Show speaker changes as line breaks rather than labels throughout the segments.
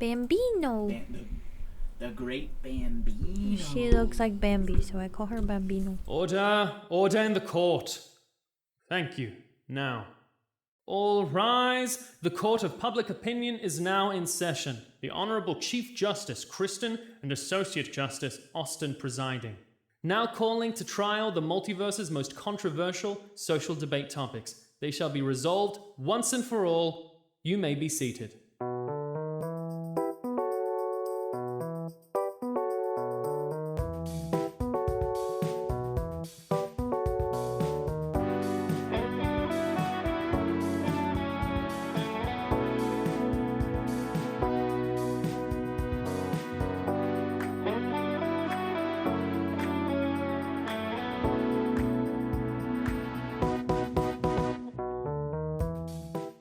Bambino.
The great Bambino.
She looks like Bambi, so I call her Bambino.
Order in the court. Thank you. Now, all rise. The Court of Public Opinion is now in session. The Honorable Chief Justice Kristen and Associate Justice Austin presiding. Now calling to trial the multiverse's most controversial social debate topics. They shall be resolved once and for all. You may be seated.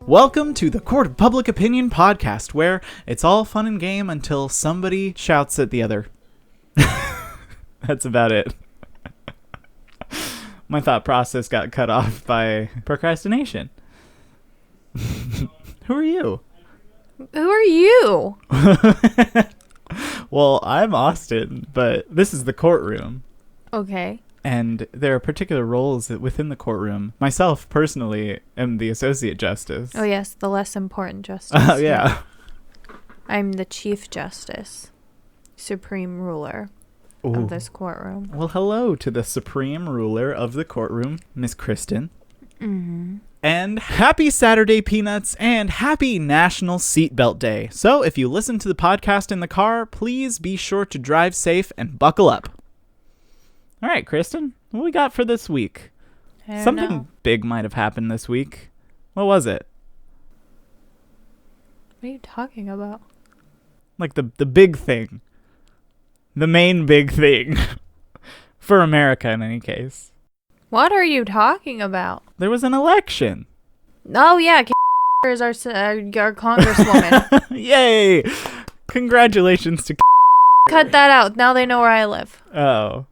Welcome to the Court of Public Opinion podcast, where it's all fun and game until somebody shouts at the other. That's about it. My thought process got cut off by procrastination. Who are you?
Who are you?
Well, I'm Austin, but this is the courtroom.
Okay.
And there are particular roles within the courtroom. Myself, personally, am the Associate Justice.
Oh, yes, the less important justice.
Oh, yeah.
I'm the Chief Justice, Supreme Ruler of this courtroom.
Well, hello to the Supreme Ruler of the courtroom, Miss Kristen.
Mm-hmm.
And happy Saturday, Peanuts, and happy National Seatbelt Day. So if you listen to the podcast in the car, please be sure to drive safe and buckle up. All right, Kristen, what we got for this week? Something big might have happened this week. What was it?
What are you talking about?
Like the big thing. The main big thing. For America, in any case.
What are you talking about?
There was an election.
Oh, yeah, is our congresswoman.
Yay! Congratulations to
Cut that out. Now they know where I live.
Oh.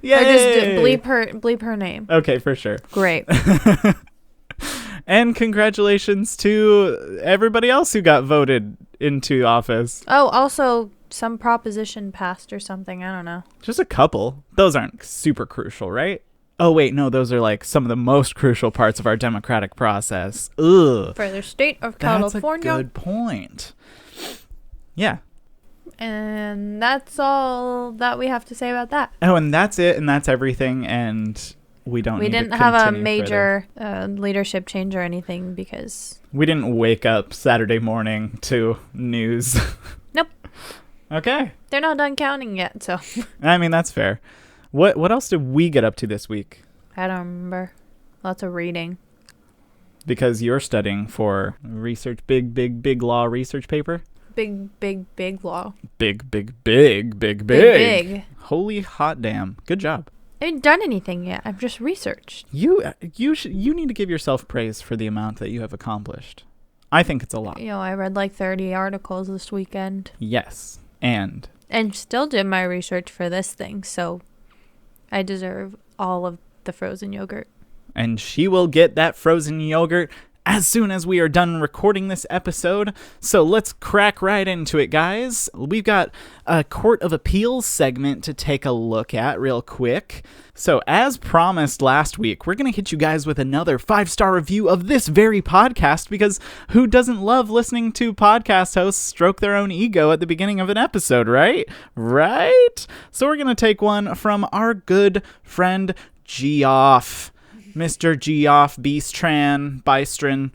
Yay! Or just bleep her name.
Okay, for sure.
Great.
And congratulations to everybody else who got voted into office.
Oh, also some proposition passed or something. I don't know.
Just a couple. Those aren't super crucial, right? Oh, wait, no, those are like some of the most crucial parts of our democratic process. Ugh.
For the state of California.
That's a good point. Yeah.
And that's all that we have to say about that.
Oh, and that's it, and that's everything, and we didn't
have a major leadership change or anything because...
We didn't wake up Saturday morning to news.
Nope.
Okay.
They're not done counting yet, so...
I mean, that's fair. What else did we get up to this week?
I don't remember. Lots of reading.
Because you're studying for research, big law research paper?
Big law.
Big. Holy hot damn. Good job.
I haven't done anything yet. I've just researched.
You need to give yourself praise for the amount that you have accomplished. I think it's a lot.
You know, I read like 30 articles this weekend.
Yes. And
still did my research for this thing, so I deserve all of the frozen yogurt.
And she will get that frozen yogurt as soon as we are done recording this episode. So let's crack right into it, guys. We've got a Court of Appeals segment to take a look at real quick. So as promised last week, we're going to hit you guys with another 5-star review of this very podcast, because who doesn't love listening to podcast hosts stroke their own ego at the beginning of an episode, right? Right? So we're going to take one from our good friend Geoff. Mr. Geoff Bystran.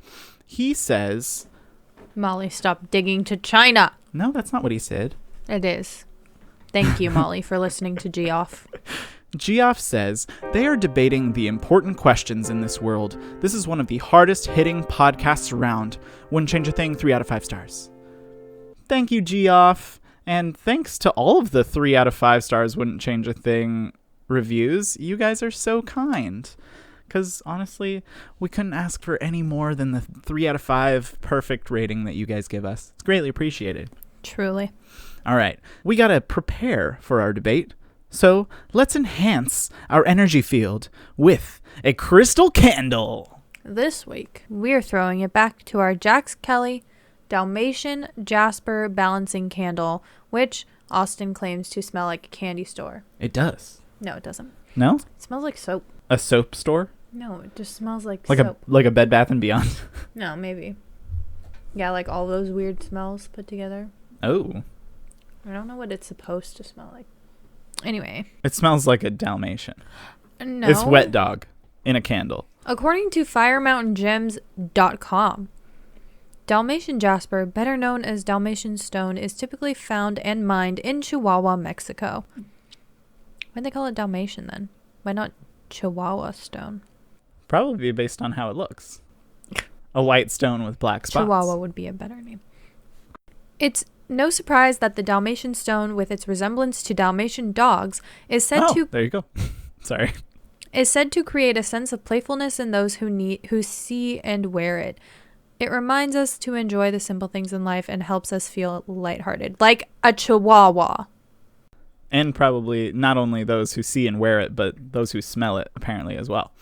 He says...
Molly, stop digging to China.
No, that's not what he said.
It is. Thank you, Molly, for listening to Geoff.
Geoff says, they are debating the important questions in this world. This is one of the hardest hitting podcasts around. Wouldn't change a thing, 3 out of 5 stars. Thank you, Geoff. And thanks to all of the 3 out of 5 stars wouldn't change a thing reviews. You guys are so kind. Because, honestly, we couldn't ask for any more than the 3 out of 5 perfect rating that you guys give us. It's greatly appreciated.
Truly.
All right. We got to prepare for our debate. So, let's enhance our energy field with a crystal candle.
This week, we're throwing it back to our Jax Kelly Dalmatian Jasper balancing candle, which Austin claims to smell like a candy store.
It does.
No, it doesn't.
No?
It smells like soap.
A soap store?
No, it just smells like
soap. Like a Bed Bath & Beyond?
No, maybe. Yeah, like all those weird smells put together.
Oh.
I don't know what it's supposed to smell like. Anyway.
It smells like a Dalmatian.
No.
It's wet dog in a candle.
According to FireMountainGems.com, Dalmatian jasper, better known as Dalmatian stone, is typically found and mined in Chihuahua, Mexico. Why'd they call it Dalmatian then? Why not Chihuahua stone?
Probably based on how it looks. A white stone with black spots.
Chihuahua would be a better name. It's no surprise that the Dalmatian stone, with its resemblance to Dalmatian dogs, is said
there you go. Sorry.
Is said to create a sense of playfulness in those who see and wear it. It reminds us to enjoy the simple things in life and helps us feel lighthearted, like a chihuahua.
And probably not only those who see and wear it, but those who smell it, apparently, as well.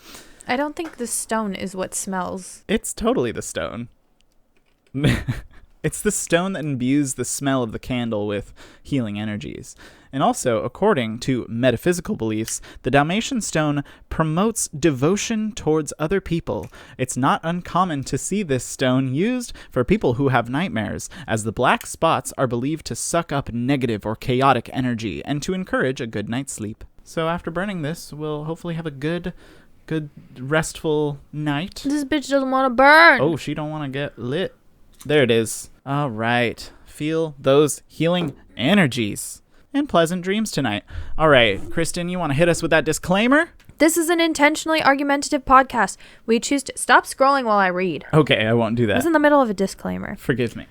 I don't think the stone is what smells.
It's totally the stone. It's the stone that imbues the smell of the candle with healing energies. And also, according to metaphysical beliefs, the Dalmatian stone promotes devotion towards other people. It's not uncommon to see this stone used for people who have nightmares, as the black spots are believed to suck up negative or chaotic energy and to encourage a good night's sleep. So after burning this, we'll hopefully have a good restful night.
This bitch doesn't want to burn.
Oh, she don't want to get lit. There it is. All right. Feel those healing energies. And pleasant dreams tonight. All right, Kristen, you want to hit us with that disclaimer?
This is an intentionally argumentative podcast. We choose to... Stop scrolling while I read.
Okay, I won't do that.
I was in the middle of a disclaimer.
Forgive me.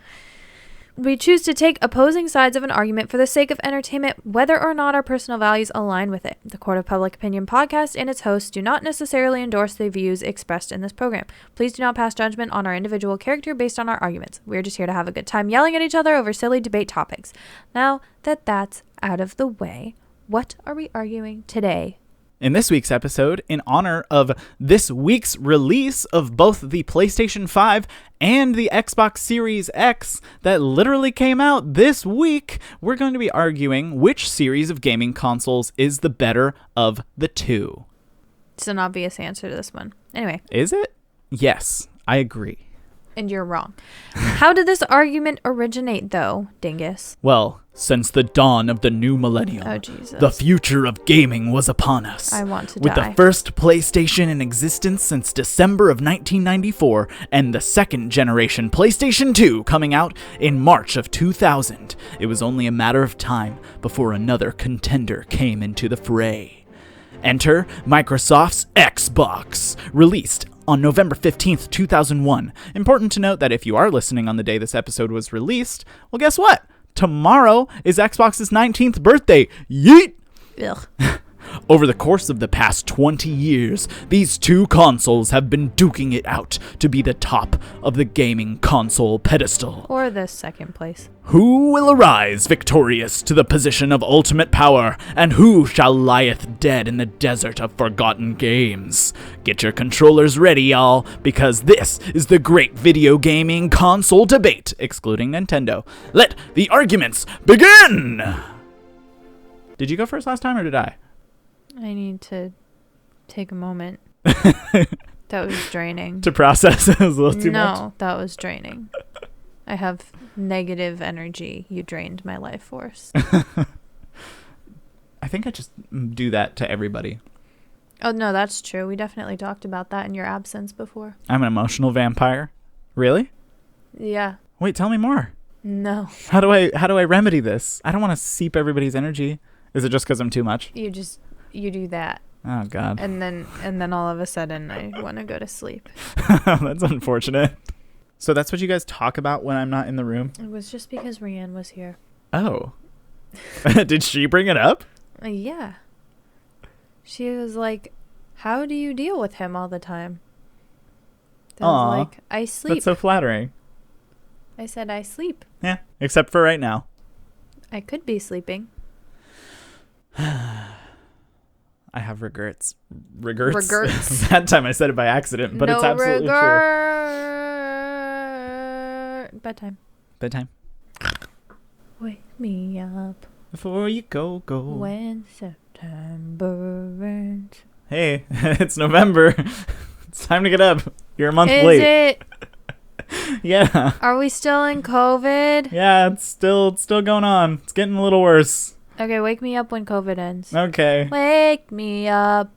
We choose to take opposing sides of an argument for the sake of entertainment, whether or not our personal values align with it. The Court of Public Opinion podcast and its hosts do not necessarily endorse the views expressed in this program. Please do not pass judgment on our individual character based on our arguments. We're just here to have a good time yelling at each other over silly debate topics. Now that that's out of the way, what are we arguing today?
In this week's episode, in honor of this week's release of both the PlayStation 5 and the Xbox Series X that literally came out this week, we're going to be arguing which series of gaming consoles is the better of the two.
It's an obvious answer to this one. Anyway.
Is it? Yes, I agree.
And you're wrong. How did this argument originate, though, dingus?
Well, since the dawn of the new millennium,
oh, Jesus.
The future of gaming was upon us.
I want to
With
die.
the first PlayStation in existence since December of 1994, and the second generation PlayStation 2 coming out in March of 2000, it was only a matter of time before another contender came into the fray. Enter Microsoft's Xbox, released on November 15th, 2001. Important to note that if you are listening on the day this episode was released, well, guess what? Tomorrow is Xbox's 19th birthday. Yeet!
Ugh.
Over the course of the past 20 years, these two consoles have been duking it out to be the top of the gaming console pedestal.
Or the second place.
Who will arise victorious to the position of ultimate power, and who shall lieth dead in the desert of forgotten games? Get your controllers ready, y'all, because this is the great video gaming console debate, excluding Nintendo. Let the arguments begin! Did you go first last time, or did I?
I need to take a moment. That was draining.
To process it was a little too much?
No, that was draining. I have negative energy. You drained my life force.
I think I just do that to everybody.
Oh, no, that's true. We definitely talked about that in your absence before.
I'm an emotional vampire. Really?
Yeah.
Wait, tell me more.
No.
How do I remedy this? I don't want to seep everybody's energy. Is it just because I'm too much?
You do that.
Oh, God.
And then all of a sudden I want to go to sleep.
That's unfortunate. So that's what you guys talk about when I'm not in the room?
It was just because Rianne was here.
Oh. Did she bring it up?
Yeah. She was like, how do you deal with him all the time? I was like, I sleep.
That's so flattering.
I said, I sleep.
Yeah, except for right now.
I could be sleeping.
I have regrets. Regrets?
Regrets.
That time I said it by accident, but
no
it's absolutely true.
Bedtime.
Bedtime.
Wake me up
Before you go.
when September ends.
Hey, it's November. It's time to get up. You're a month
Is
late.
it?
Yeah.
Are we still in COVID?
Yeah, it's still going on. It's getting a little worse.
Okay, wake me up when COVID ends.
Okay.
Wake me up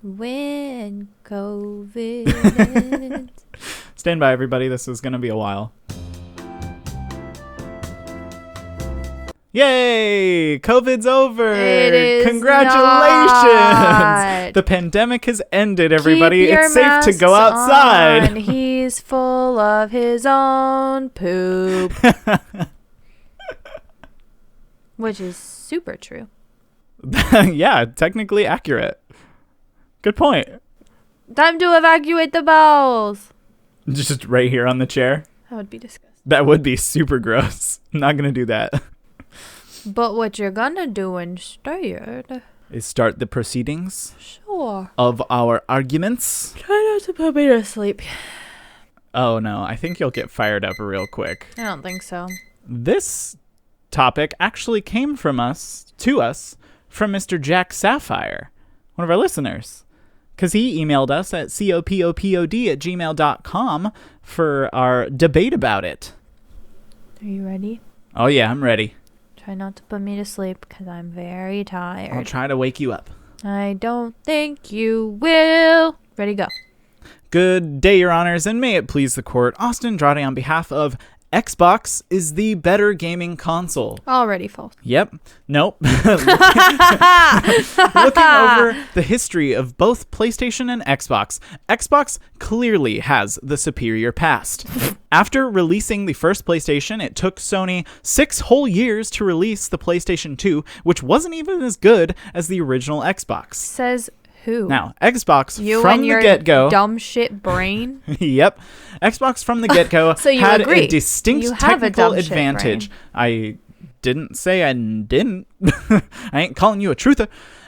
when COVID ends.
Stand by, everybody. This is going to be a while. Yay! COVID's over!
It is
Congratulations!
not.
The pandemic has ended, everybody.
Keep your
It's safe to go
masks
outside.
on. He's full of his own poop. Which is super true.
Yeah, technically accurate. Good point.
Time to evacuate the bowels.
Just right here on the chair.
That would be disgusting.
That would be super gross. I'm not going to do that.
But what you're gonna do instead...
Is start the proceedings
Sure.
of our arguments.
Try not to put me to sleep.
Oh, no. I think you'll get fired up real quick.
I don't think so.
This topic actually came to us from Mr. Jack Sapphire, one of our listeners, because he emailed us at copopod@gmail.com for our debate about it.
Are you ready?
Oh, yeah, I'm ready.
Try not to put me to sleep because I'm very tired.
I'll try to wake you up.
I don't think you will. Ready, go.
Good day, Your Honors, and may it please the court. Austin Andrade on behalf of Xbox is the better gaming console.
Already false.
Yep. Nope. Looking over the history of both PlayStation and Xbox, Xbox clearly has the superior past. After releasing the first PlayStation, it took Sony 6 whole years to release the PlayStation 2, which wasn't even as good as the original Xbox.
Says who?
Now, Xbox
You
from
and
the
your
get-go...
dumb shit brain.
Yep. Xbox from the get-go
So you
had
agree.
a distinct
You have a
technical
dumb shit
advantage.
brain.
I didn't say I didn't. I ain't calling you a truther.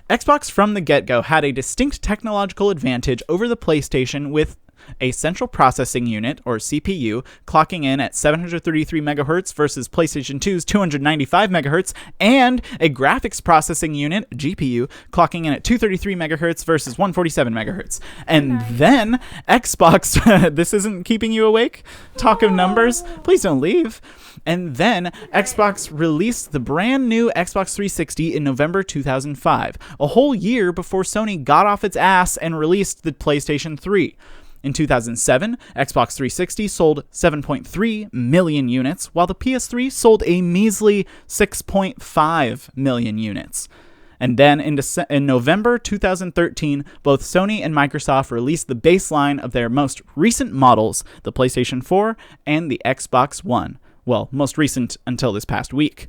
Xbox from the get-go had a distinct technological advantage over the PlayStation with a central processing unit, or CPU, clocking in at 733 megahertz versus PlayStation 2's 295 megahertz, and a graphics processing unit, GPU, clocking in at 233 megahertz versus 147 megahertz. And then Xbox, this isn't keeping you awake? Talk of numbers, please don't leave. And then Xbox released the brand new Xbox 360 in November 2005, a whole year before Sony got off its ass and released the PlayStation 3. In 2007, Xbox 360 sold 7.3 million units, while the PS3 sold a measly 6.5 million units. And then in November 2013, both Sony and Microsoft released the baseline of their most recent models, the PlayStation 4 and the Xbox One. Well, most recent until this past week.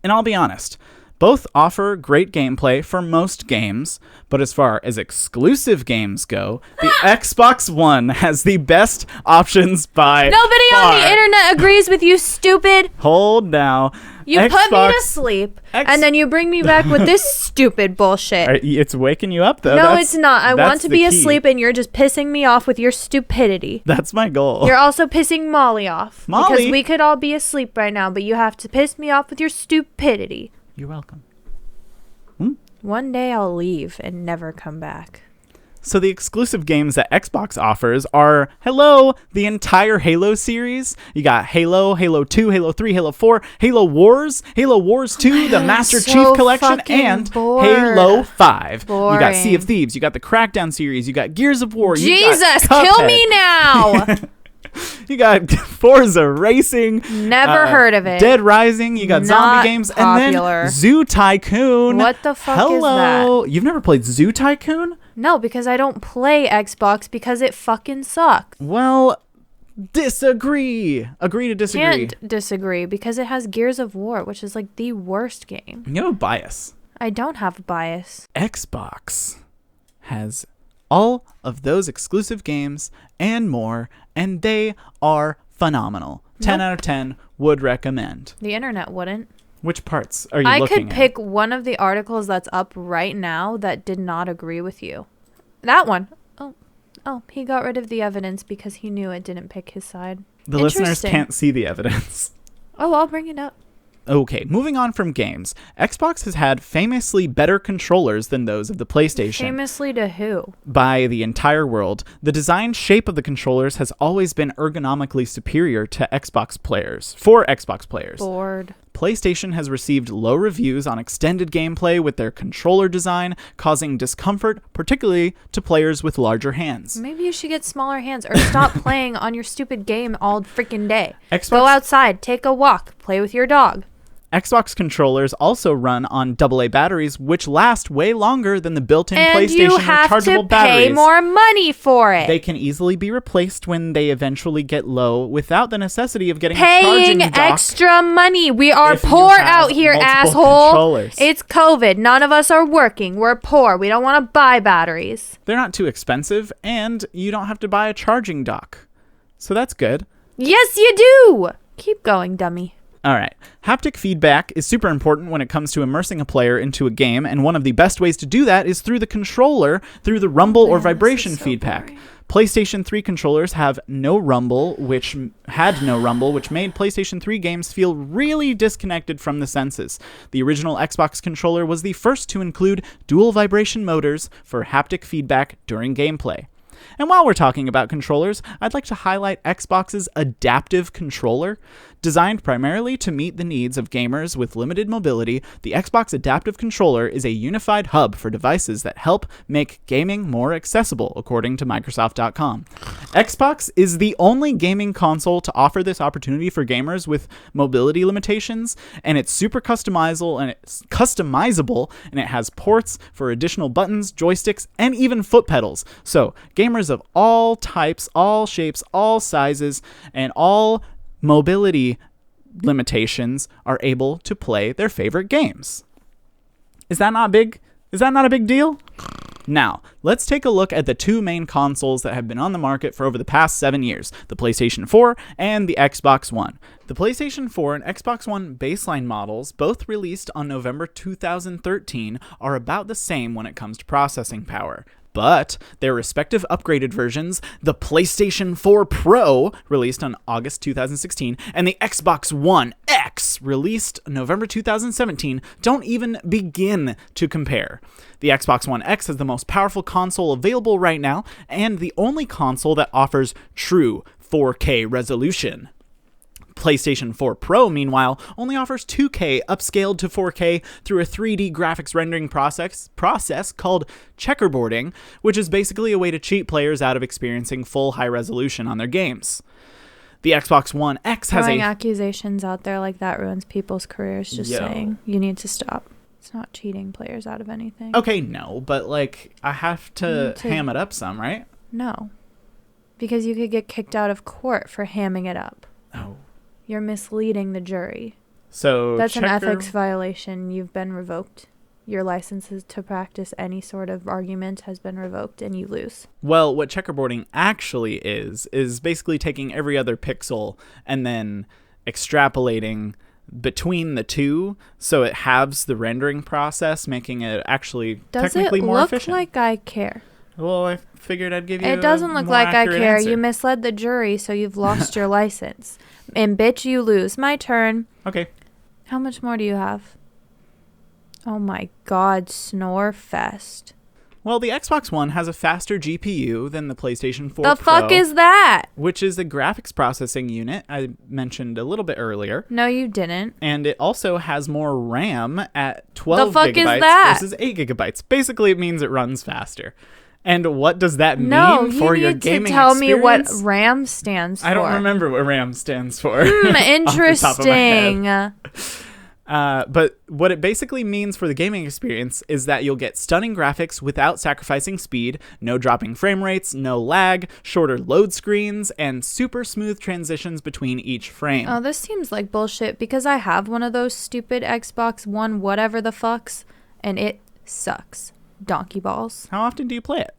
And I'll be honest, both offer great gameplay for most games, but as far as exclusive games go, the Xbox One has the best options by
Nobody
far.
on the internet agrees with you, stupid.
Hold now.
You put me
Xbox-
to sleep, and then you bring me back with this stupid bullshit.
It's waking you up, though.
No, it's not. I
that's
want to
the
be
key.
asleep, and you're just pissing me off with your stupidity.
That's my goal.
You're also pissing Molly off.
Molly?
Because we could all be asleep right now, but you have to piss me off with your stupidity.
You're welcome.
One day I'll leave and never come back.
So the exclusive games that Xbox offers are, the entire Halo series. You got Halo, Halo 2, Halo 3, Halo 4, Halo Wars 2, the Master
so
Chief Collection,
fucking
and
bored.
Halo 5. You got
Boring.
Sea of Thieves, you got the Crackdown series, you got Gears of War, you
Jesus,
got
kill
Cuphead,
me now!
you got Forza Racing.
Never heard of it.
Dead Rising, you got
Not
zombie games,
popular.
and then Zoo Tycoon.
What the fuck is that?
You've never played Zoo Tycoon?
No, because I don't play Xbox because it fucking sucks.
Well, disagree. Agree to disagree.
Can't disagree because it has Gears of War, which is like the worst game.
You have a bias.
I don't have a bias.
Xbox has all of those exclusive games and more, and they are phenomenal. 10 out of 10 would recommend.
The internet wouldn't.
Which parts are you
I
looking
could
at?
pick one of the articles that's up right now that did not agree with you. That one. Oh, he got rid of the evidence because he knew it didn't pick his side.
The listeners can't see the evidence.
Oh, I'll bring it up.
Okay, moving on from games. Xbox has had famously better controllers than those of the PlayStation.
Famously to who?
By the entire world. The design shape of the controllers has always been ergonomically superior to Xbox players. For Xbox players.
Bored.
PlayStation has received low reviews on extended gameplay with their controller design, causing discomfort, particularly to players with larger hands.
Maybe you should get smaller hands or stop playing on your stupid game all freaking day.
Xbox-
Go outside, take a walk, play with your dog.
Xbox controllers also run on AA batteries, which last way longer than the built-in PlayStation rechargeable batteries.
And you have to pay more money for it.
They can easily be replaced when they eventually get low without the necessity of getting a charging dock.
Paying extra money. We are poor out here, asshole.
Controllers.
It's COVID. None of us are working. We're poor. We don't want to buy batteries.
They're not too expensive, and you don't have to buy a charging dock. So that's good.
Yes, you do. Keep going, dummy.
All right. Haptic feedback is super important when it comes to immersing a player into a game, and one of the best ways to do that is through the controller, through the rumble or vibration feedback.
Boring.
PlayStation 3 controllers have no rumble, which made PlayStation 3 games feel really disconnected from the senses. The original Xbox controller was the first to include dual vibration motors for haptic feedback during gameplay. And while we're talking about controllers, I'd like to highlight Xbox's adaptive controller. Designed primarily to meet the needs of gamers with limited mobility, the Xbox Adaptive Controller is a unified hub for devices that help make gaming more accessible, according to Microsoft.com. Xbox is the only gaming console to offer this opportunity for gamers with mobility limitations, and it's super customizable, and it has ports for additional buttons, joysticks, and even foot pedals. So, gamers of all types, all shapes, all sizes, and all mobility limitations are able to play their favorite games. Is that not big? Is that not a big deal? Now, let's take a look at the two main consoles that have been on the market for over the past 7 years, the PlayStation 4 and the Xbox One. The PlayStation 4 and Xbox One baseline models, both released on November 2013, are about the same when it comes to processing power. But their respective upgraded versions, the PlayStation 4 Pro, released on August 2016, and the Xbox One X, released November 2017, don't even begin to compare. The Xbox One X is the most powerful console available right now, and the only console that offers true 4K resolution. PlayStation 4 Pro, meanwhile, only offers 2K upscaled to 4K through a 3D graphics rendering process called checkerboarding, which is basically a way to cheat players out of experiencing full high resolution on their games. The Xbox One X has
Throwing accusations out there like that ruins people's careers. Just
Yo.
saying. You need to stop. It's not cheating players out of anything.
Okay, no, but I have to ham it up some, right?
No. Because you could get kicked out of court for hamming it up.
Oh.
You're misleading the jury.
So
that's an ethics violation. You've been revoked. Your licenses to practice any sort of argument has been revoked and you lose.
Well, what checkerboarding actually is basically taking every other pixel and then extrapolating between the two so it halves the rendering process, making it actually technically more efficient.
Does it look like I care?
Well, I figured I'd give you
It doesn't look like I care.
Answer.
You misled the jury, so you've lost your license. And bitch, you lose. My turn.
Okay.
How much more do you have? Oh my god, snore fest.
Well, the Xbox One has a faster GPU than the PlayStation 4
The
Pro.
fuck is that?
Which is a graphics processing unit I mentioned a little bit earlier.
No, you didn't.
And it also has more RAM at 12
The fuck
gigabytes
is that?
versus 8 gigabytes. Basically, it means it runs faster. And what does that mean for your gaming experience?
No, you need to tell me what RAM stands for.
I don't remember what RAM stands for.
Interesting.
But what it basically means for the gaming experience is that you'll get stunning graphics without sacrificing speed, no dropping frame rates, no lag, shorter load screens, and super smooth transitions between each frame.
Oh, this seems like bullshit because I have one of those stupid Xbox One whatever the fucks, and it sucks. Donkey balls.
How often do you play it?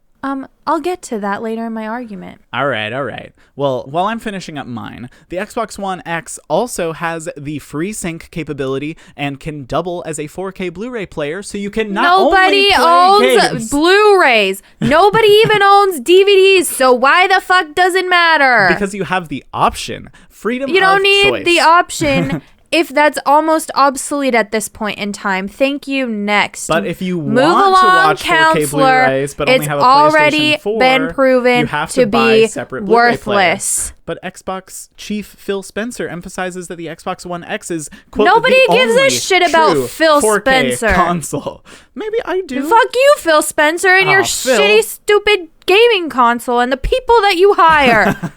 I'll get to that later in my argument.
All right. Well, while I'm finishing up mine, the Xbox One X also has the FreeSync capability and can double as a 4K Blu-ray player, so you can not only play
Nobody owns
games.
Blu-rays. Nobody even owns DVDs, so why the fuck does it matter?
Because you have the option. Freedom of
You don't need
choice.
the option if that's almost obsolete at this point in time. Thank you. Next.
But if you
Move
want
along,
to watch 4K
counselor.
Blu-rays but only
It's
have a
already
PlayStation 4,
been proven
you have
to
buy
be
separate Blu-ray
worthless.
players. But Xbox chief Phil Spencer emphasizes that the Xbox One X is, quote,
Nobody
the
gives a
only
shit about
true
Phil
4K
Spencer.
console. Maybe I do.
Fuck you, Phil Spencer, and your
Phil.
shitty, stupid gaming console and the people that you hire.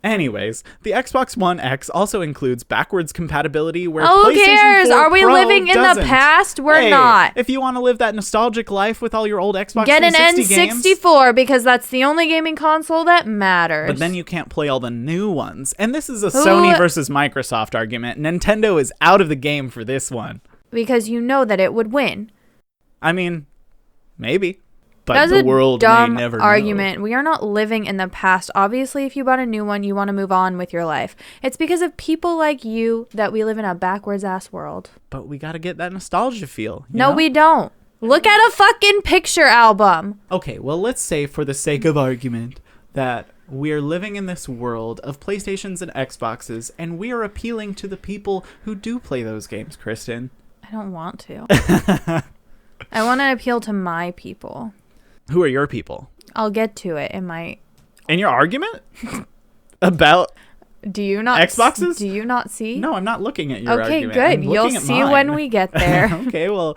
Anyways, the Xbox One X also includes backwards compatibility where
Who
PlayStation
cares?
4
Are we
Pro
living in
doesn't.
the past? We're
Hey,
not.
If you want to live that nostalgic life with all your old Xbox
Get an
360 games,
N64 because that's the only gaming console that matters.
but then you can't play all the new ones. And this is a Sony versus Microsoft argument. Nintendo is out of the game for this one.
Because you know that it would win.
I mean, maybe. But
That's
the
a
world
dumb
may never
argument.
know.
We are not living in the past. Obviously, if you bought a new one, you want to move on with your life. It's because of people like you that we live in a backwards ass world.
But we got to get that nostalgia feel.
No,
know?
we don't. Look at a fucking picture album.
Okay, well, let's say for the sake of argument that we're living in this world of PlayStations and Xboxes, and we are appealing to the people who do play those games, Kristen.
I don't want to. I want to appeal to my people.
Who are your people?
I'll get to it in my...
In your argument? About
Do you not...
Xboxes?
Do you not see?
No, I'm not looking at your
Okay,
argument.
good.
I'm
You'll
looking at
see
mine.
when we get there.
Okay, well,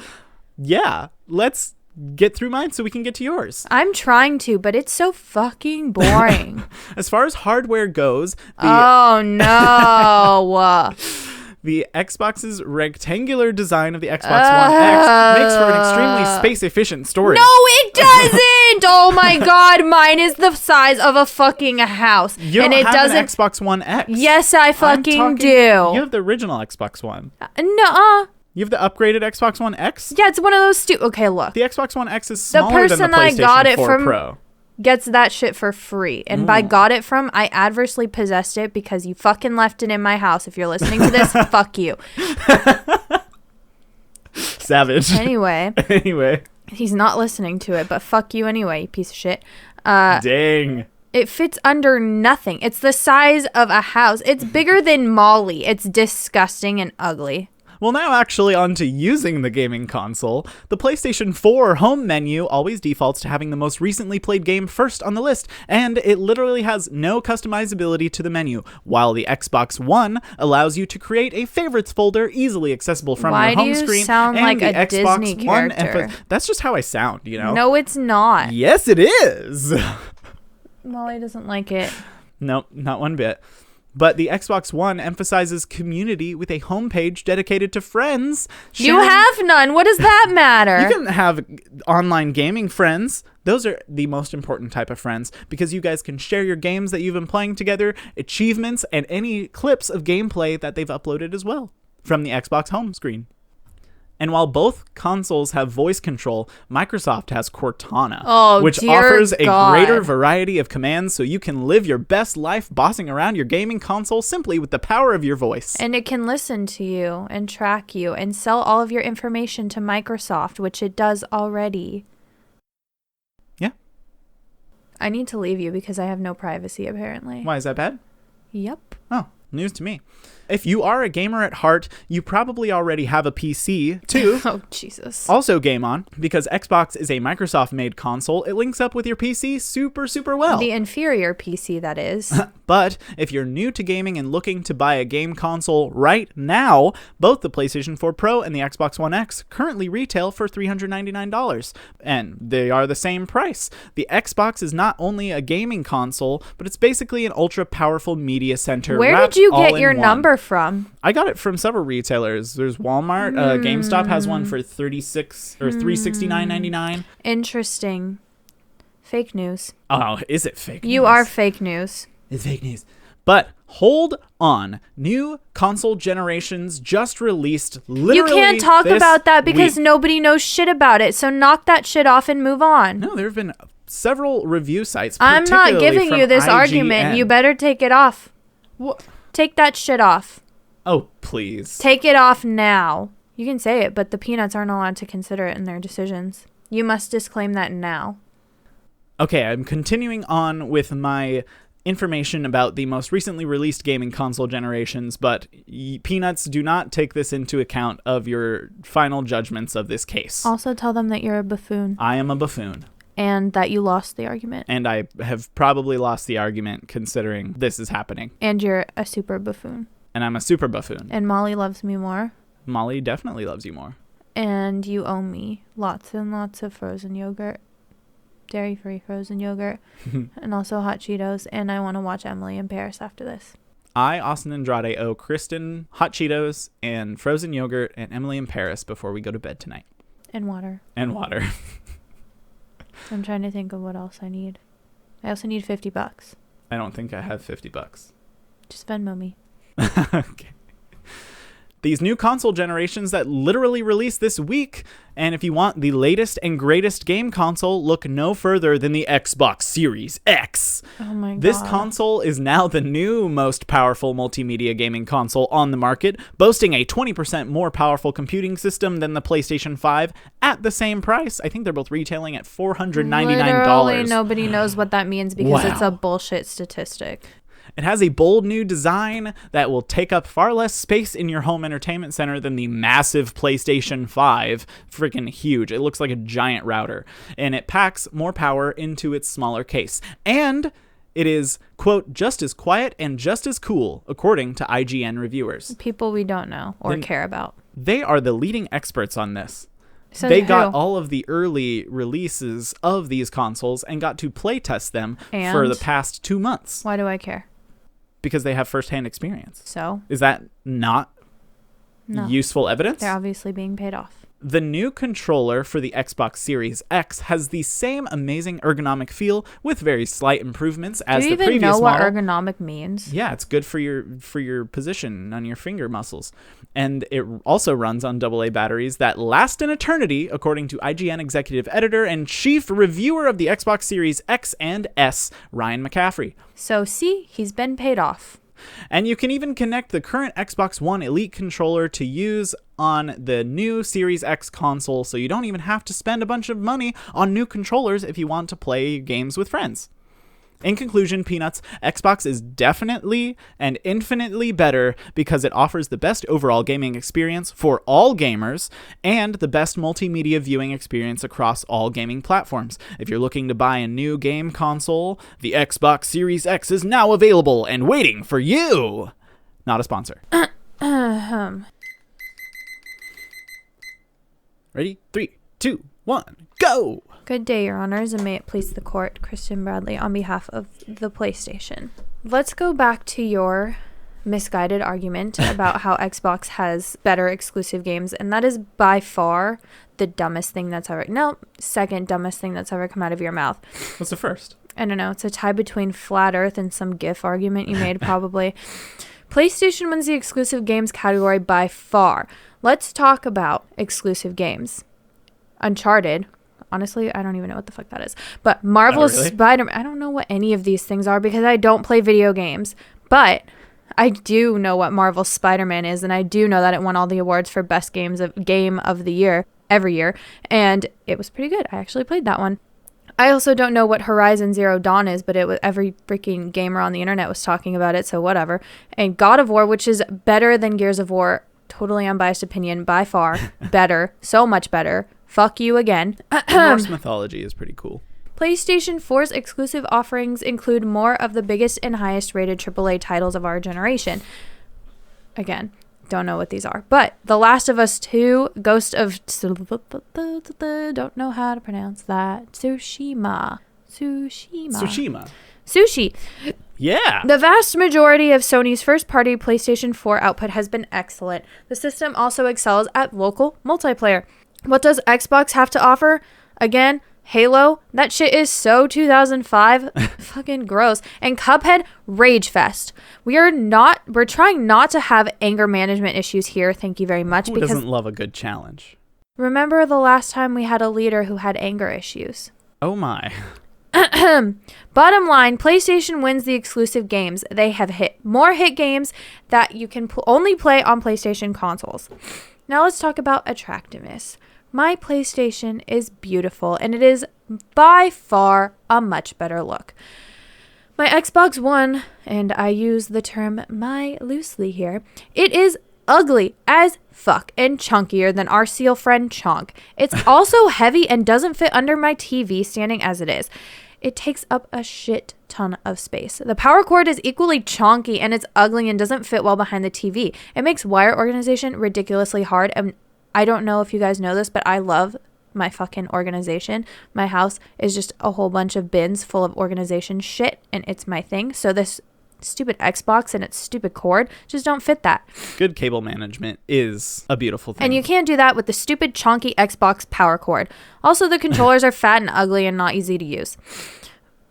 yeah. Let's get through mine so we can get to yours.
I'm trying to, but it's so fucking boring.
As far as hardware goes,
Oh, no.
the Xbox's rectangular design of the Xbox One X makes for an extremely space-efficient storage.
No, it doesn't! Oh my god, mine is the size of a fucking house.
You
and
don't
it
have
doesn't.
an Xbox One X.
Yes, I fucking do.
You have the original Xbox One.
No.
You have the upgraded Xbox One X?
Yeah, it's one of those Okay, look.
The Xbox One X is
The
smaller than the
person I
PlayStation
got it
4
from
Pro.
gets that shit for free. And by got it from, I adversely possessed it because you fucking left it in my house. If you're listening to this, fuck you.
Savage.
Anyway, he's not listening to it, but fuck you anyway, you piece of shit.
Dang.
It fits under nothing. It's the size of a house. It's bigger than Molly. It's disgusting and ugly.
Well, now actually on to using the gaming console. The PlayStation 4 home menu always defaults to having the most recently played game first on the list, and it literally has no customizability to the menu, while the Xbox One allows you to create a favorites folder easily accessible from
Why
your home
do you
screen.
sound
and
like
the
a
Xbox
Disney
One
character?
That's just how I sound, you know?
No, it's not.
Yes, it is.
Molly doesn't like it.
Nope, not one bit. But the Xbox One emphasizes community with a homepage dedicated to friends.
You have none. What does that matter?
You can have online gaming friends. Those are the most important type of friends because you guys can share your games that you've been playing together, achievements, and any clips of gameplay that they've uploaded as well from the Xbox home screen. And while both consoles have voice control, Microsoft has Cortana, which offers a greater variety of commands so you can live your best life bossing around your gaming console simply with the power of your voice.
And it can listen to you and track you and sell all of your information to Microsoft, which it does already.
Yeah.
I need to leave you because I have no privacy, apparently.
Why, is that bad?
Yep.
Oh, news to me. If you are a gamer at heart, you probably already have a PC, too.
Oh, Jesus.
Also game on, because Xbox is a Microsoft-made console, it links up with your PC super, super well.
The inferior PC, that is.
But if you're new to gaming and looking to buy a game console right now, both the PlayStation 4 Pro and the Xbox One X currently retail for $399, and they are the same price. The Xbox is not only a gaming console, but it's basically an ultra-powerful media center.
Where did you get your number from?
I got it from several retailers. There's Walmart. GameStop has one for $36 or $369.99.
Interesting. Fake news.
Oh, is it fake news?
You are fake news.
It's fake news. But hold on. New console generations just released literally
You can't talk
this
about that because
week.
nobody knows shit about it. So knock that shit off and move on.
No, there have been several review sites.
I'm not giving
from
you this
IGN.
argument. You better take it off.
What?
Take that shit off.
Oh, please.
Take it off now. You can say it, but the Peanuts aren't allowed to consider it in their decisions. You must disclaim that now.
Okay, I'm continuing on with my information about the most recently released gaming console generations, but Peanuts, do not take this into account of your final judgments of this case.
Also tell them that you're a buffoon.
I am a buffoon.
And that you lost the argument.
And I have probably lost the argument considering this is happening.
And you're a super buffoon.
And I'm a super buffoon.
And Molly loves me more.
Molly definitely loves you more.
And you owe me lots and lots of frozen yogurt. Dairy-free frozen yogurt. And also hot Cheetos. And I want to watch Emily in Paris after this.
I, Austin Andrade, owe Kristen hot Cheetos and frozen yogurt and Emily in Paris before we go to bed tonight.
And water.
And water.
I'm trying to think of what else I need. I also need $50.
I don't think I have $50.
Just Venmo me.
Okay. These new console generations that literally released this week, and if you want the latest and greatest game console, look no further than the Xbox Series X.
Oh my god.
This console is now the new most powerful multimedia gaming console on the market, boasting a 20% more powerful computing system than the PlayStation 5 at the same price. I think they're both retailing at $499.
Literally nobody knows what that means because
Wow.
it's a bullshit statistic.
It has a bold new design that will take up far less space in your home entertainment center than the massive PlayStation 5. Freaking huge. It looks like a giant router. And it packs more power into its smaller case. And it is, quote, just as quiet and just as cool, according to IGN reviewers.
People we don't know or care about.
They are the leading experts on this.
So
they
who?
got all of the early releases of these consoles and got to play test them for the past 2 months.
Why do I care?
Because they have firsthand experience.
So?
Is that not
No.
useful evidence?
They're obviously being paid off.
The new controller for the Xbox Series X has the same amazing ergonomic feel with very slight improvements as the previous model.
Do you even know what ergonomic means?
Yeah, it's good for your position on your finger muscles. And it also runs on AA batteries that last an eternity, according to IGN executive editor and chief reviewer of the Xbox Series X and S, Ryan McCaffrey.
So see, he's been paid off.
And you can even connect the current Xbox One Elite controller to use on the new Series X console, so you don't even have to spend a bunch of money on new controllers if you want to play games with friends. In conclusion, Peanuts, Xbox is definitely and infinitely better because it offers the best overall gaming experience for all gamers and the best multimedia viewing experience across all gaming platforms. If you're looking to buy a new game console, the Xbox Series X is now available and waiting for you. Not a sponsor. Ready? 3, 2, 1, go!
Good day, Your Honors, and may it please the court, Christian Bradley, on behalf of the PlayStation. Let's go back to your misguided argument about how Xbox has better exclusive games, and that is by far the dumbest thing that's ever... No, second dumbest thing that's ever come out of your mouth.
What's the first?
I don't know. It's a tie between Flat Earth and some GIF argument you made, probably. PlayStation wins the exclusive games category by far. Let's talk about exclusive games. Uncharted... Honestly, I don't even know what the fuck that is. But Marvel's Spider-Man... I don't know what any of these things are because I don't play video games. But I do know what Marvel's Spider-Man is, and I do know that it won all the awards for best game of the year every year. And it was pretty good. I actually played that one. I also don't know what Horizon Zero Dawn is, but it was every freaking gamer on the internet was talking about it, so whatever. And God of War, which is better than Gears of War, totally unbiased opinion, by far, better, so much better. Fuck you again.
Norse mythology is pretty cool.
PlayStation 4's exclusive offerings include more of the biggest and highest rated AAA titles of our generation. Again, don't know what these are. But The Last of Us 2, Ghost of... Don't know how to pronounce that. Tsushima. Sushi.
Yeah.
The vast majority of Sony's first-party PlayStation 4 output has been excellent. The system also excels at local multiplayer. What does Xbox have to offer? Again, Halo, that shit is so 2005. Fucking gross. And Cuphead, Rage Fest. We're trying not to have anger management issues here. Thank you very much.
Who doesn't love a good challenge?
Remember the last time we had a leader who had anger issues?
Oh my.
Bottom line, PlayStation wins the exclusive games. They have more hit games that you can only play on PlayStation consoles. Now let's talk about attractiveness. My PlayStation is beautiful, and it is by far a much better look. My Xbox One, and I use the term "my" loosely here, it is ugly as fuck and chunkier than our seal friend Chonk. It's also heavy and doesn't fit under my TV standing as it is. It takes up a shit ton of space. The power cord is equally chonky, and it's ugly and doesn't fit well behind the TV. It makes wire organization ridiculously hard, and I don't know if you guys know this, but I love my fucking organization. My house is just a whole bunch of bins full of organization shit, and it's my thing. So this stupid Xbox and its stupid cord just don't fit that.
Good cable management is a beautiful thing.
And you can't do that with the stupid chonky Xbox power cord. Also, the controllers are fat and ugly and not easy to use.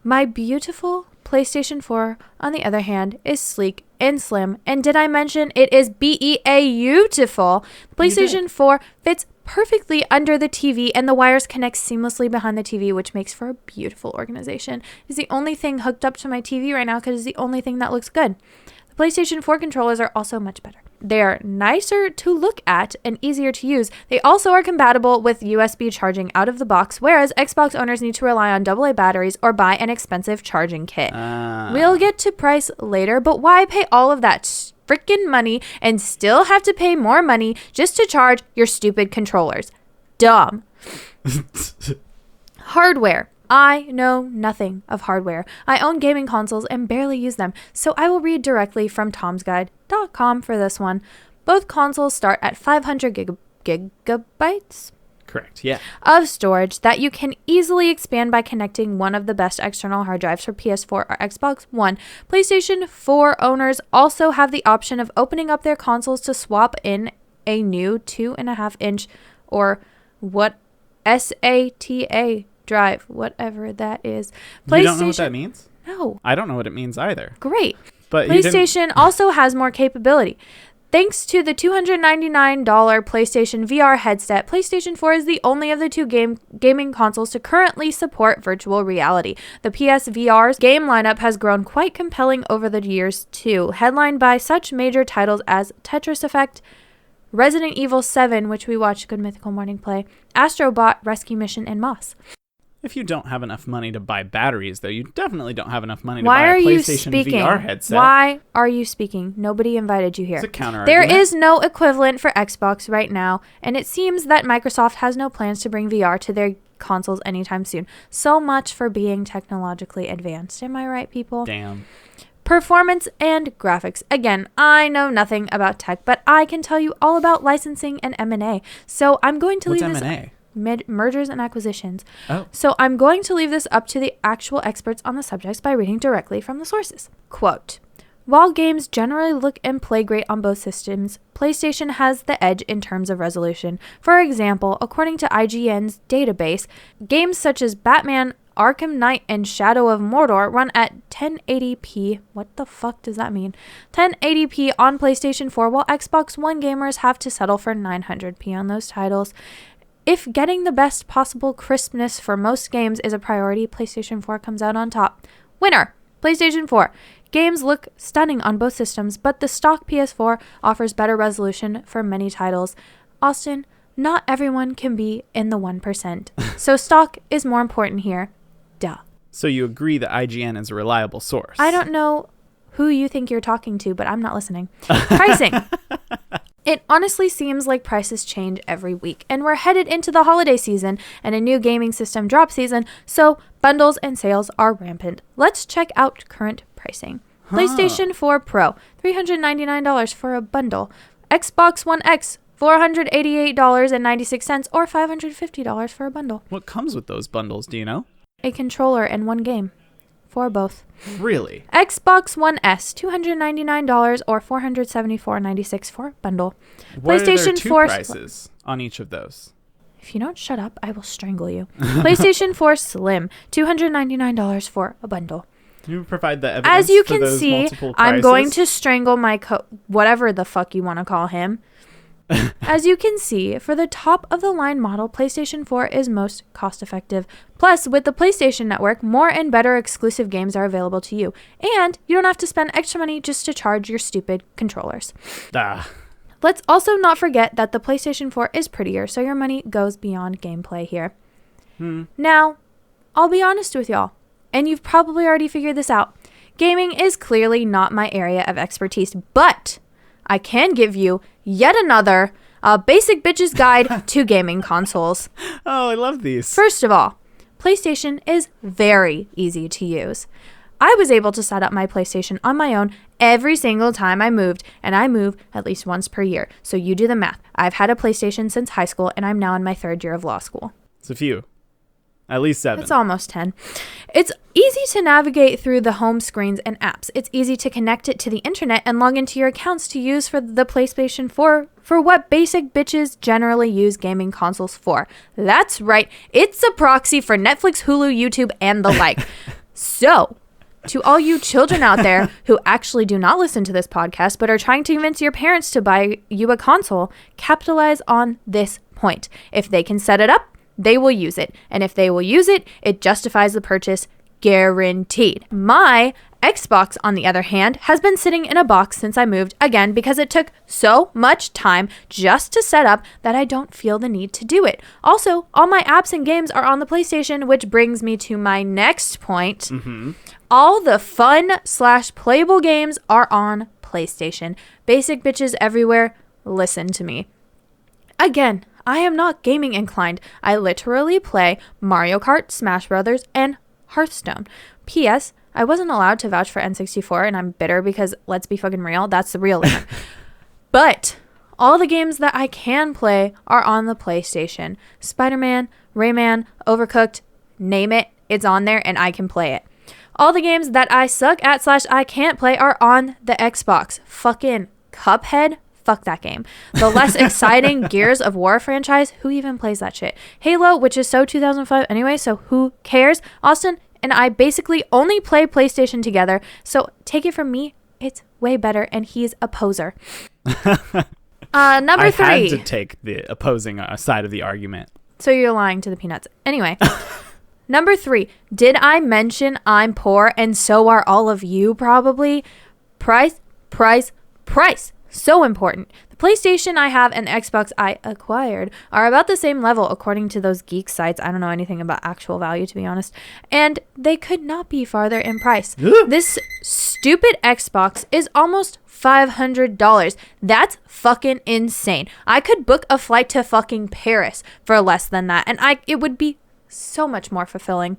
My beautiful PlayStation 4, on the other hand, is sleek and slim. And did I mention it is beautiful? PlayStation 4 fits perfectly under the TV, and the wires connect seamlessly behind the TV, which makes for a beautiful organization. It's the only thing hooked up to my TV right now because it's the only thing that looks good. The PlayStation 4 controllers are also much better. They are nicer to look at and easier to use. They also are compatible with USB charging out of the box, whereas Xbox owners need to rely on AA batteries or buy an expensive charging kit. We'll get to price later, but why pay all of that freaking money and still have to pay more money just to charge your stupid controllers? Dumb. Hardware. I know nothing of hardware. I own gaming consoles and barely use them, so I will read directly from tomsguide.com for this one. Both consoles start at 500 gigabytes?
Correct, yeah.
Of storage that you can easily expand by connecting one of the best external hard drives for PS4 or Xbox One. PlayStation 4 owners also have the option of opening up their consoles to swap in a new 2.5-inch or what SATA drive, whatever that is.
You don't know what that means?
No.
I don't know what it means either.
Great.
But
PlayStation also has more capability. Thanks to the $299 PlayStation VR headset, PlayStation 4 is the only of the two gaming consoles to currently support virtual reality. The PSVR's game lineup has grown quite compelling over the years too, headlined by such major titles as Tetris Effect, Resident Evil 7, which we watched Good Mythical Morning play, Astro Bot, Rescue Mission, and Moss.
If you don't have enough money to buy batteries, though, you definitely don't have enough money to buy a PlayStation VR headset.
Why are you speaking? Nobody invited you here.
It's a counter
There
argument.
is no equivalent for Xbox right now, and it seems that Microsoft has no plans to bring VR to their consoles anytime soon. So much for being technologically advanced. Am I right, people?
Damn.
Performance and graphics. Again, I know nothing about tech, but I can tell you all about licensing and M&A. So I'm going to leave this...
What's M&A?
Mergers and acquisitions.
Oh.
So I'm going to leave this up to the actual experts on the subjects by reading directly from the sources. Quote, while games generally look and play great on both systems, PlayStation has the edge in terms of resolution. For example, according to IGN's database, games such as Batman, Arkham Knight, and Shadow of Mordor run at 1080p. What the fuck does that mean? 1080p on PlayStation 4, while Xbox One gamers have to settle for 900p on those titles. If getting the best possible crispness for most games is a priority, PlayStation 4 comes out on top. Winner! PlayStation 4. Games look stunning on both systems, but the stock PS4 offers better resolution for many titles. Austin, not everyone can be in the 1%. So stock is more important here. Duh.
So you agree that IGN is a reliable source?
I don't know who you think you're talking to, but I'm not listening. Pricing. It honestly seems like prices change every week, and we're headed into the holiday season and a new gaming system drop season, so bundles and sales are rampant. Let's check out current pricing. PlayStation 4 Pro, $399 for a bundle. Xbox One X, $488.96 or $550 for a bundle.
What comes with those bundles, do you know?
A controller and one game. For both.
Really?
Xbox One S, $299 or $474.96 for a bundle.
What
PlayStation
are their
4
prices on each of those?
If you don't shut up, I will strangle you. PlayStation 4 Slim, $299 for a bundle.
You provide the evidence.
As you
for
can
those
see,
multiple
I'm
prices?
going to strangle my whatever the fuck you want to call him. As you can see, for the top of the line model, PlayStation 4 is most cost effective. Plus, with the PlayStation Network, more and better exclusive games are available to you. And you don't have to spend extra money just to charge your stupid controllers. Let's also not forget that the PlayStation 4 is prettier, so your money goes beyond gameplay here. Now, I'll be honest with y'all, and you've probably already figured this out. Gaming is clearly not my area of expertise, but I can give you yet another basic bitches guide to gaming consoles.
Oh, I love these.
First of all, PlayStation is very easy to use. I was able to set up my PlayStation on my own every single time I moved, and I move at least once per year. So you do the math. I've had a PlayStation since high school, and I'm now in my 3rd year of law school.
It's a few. At least 7.
It's almost 10. It's easy to navigate through the home screens and apps. It's easy to connect it to the internet and log into your accounts to use for the PlayStation 4 for what basic bitches generally use gaming consoles for. That's right. It's a proxy for Netflix, Hulu, YouTube, and the like. So, to all you children out there who actually do not listen to this podcast but are trying to convince your parents to buy you a console, capitalize on this point. If they can set it up, they will use it. And if they will use it, it justifies the purchase, guaranteed. My Xbox, on the other hand, has been sitting in a box since I moved, again, because it took so much time just to set up that I don't feel the need to do it. Also, all my apps and games are on the PlayStation, which brings me to my next point. All the fun/playable games are on PlayStation. Basic bitches everywhere, listen to me. Again, I am not gaming inclined. I literally play Mario Kart, Smash Brothers, and Hearthstone. P.S. I wasn't allowed to vouch for N64, and I'm bitter because, let's be fucking real, that's the real limit. But all the games that I can play are on the PlayStation. Spider-Man, Rayman, Overcooked, name it, it's on there, and I can play it. All the games that I suck at/I can't play are on the Xbox. Fucking Cuphead. Fuck that game. The less exciting Gears of War franchise, who even plays that shit? Halo, which is so 2005 anyway, so who cares? Austin and I basically only play PlayStation together, so take it from me, it's way better, and he's a poser. Number 3.
I had to take the opposing side of the argument.
So you're lying to the peanuts. Anyway. Number 3. Did I mention I'm poor, and so are all of you probably? Price. So important. The PlayStation I have and the Xbox I acquired are about the same level according to those geek sites. I don't know anything about actual value, to be honest. And they could not be farther in price. This stupid Xbox is almost $500. That's fucking insane. I could book a flight to fucking Paris for less than that, and it would be so much more fulfilling.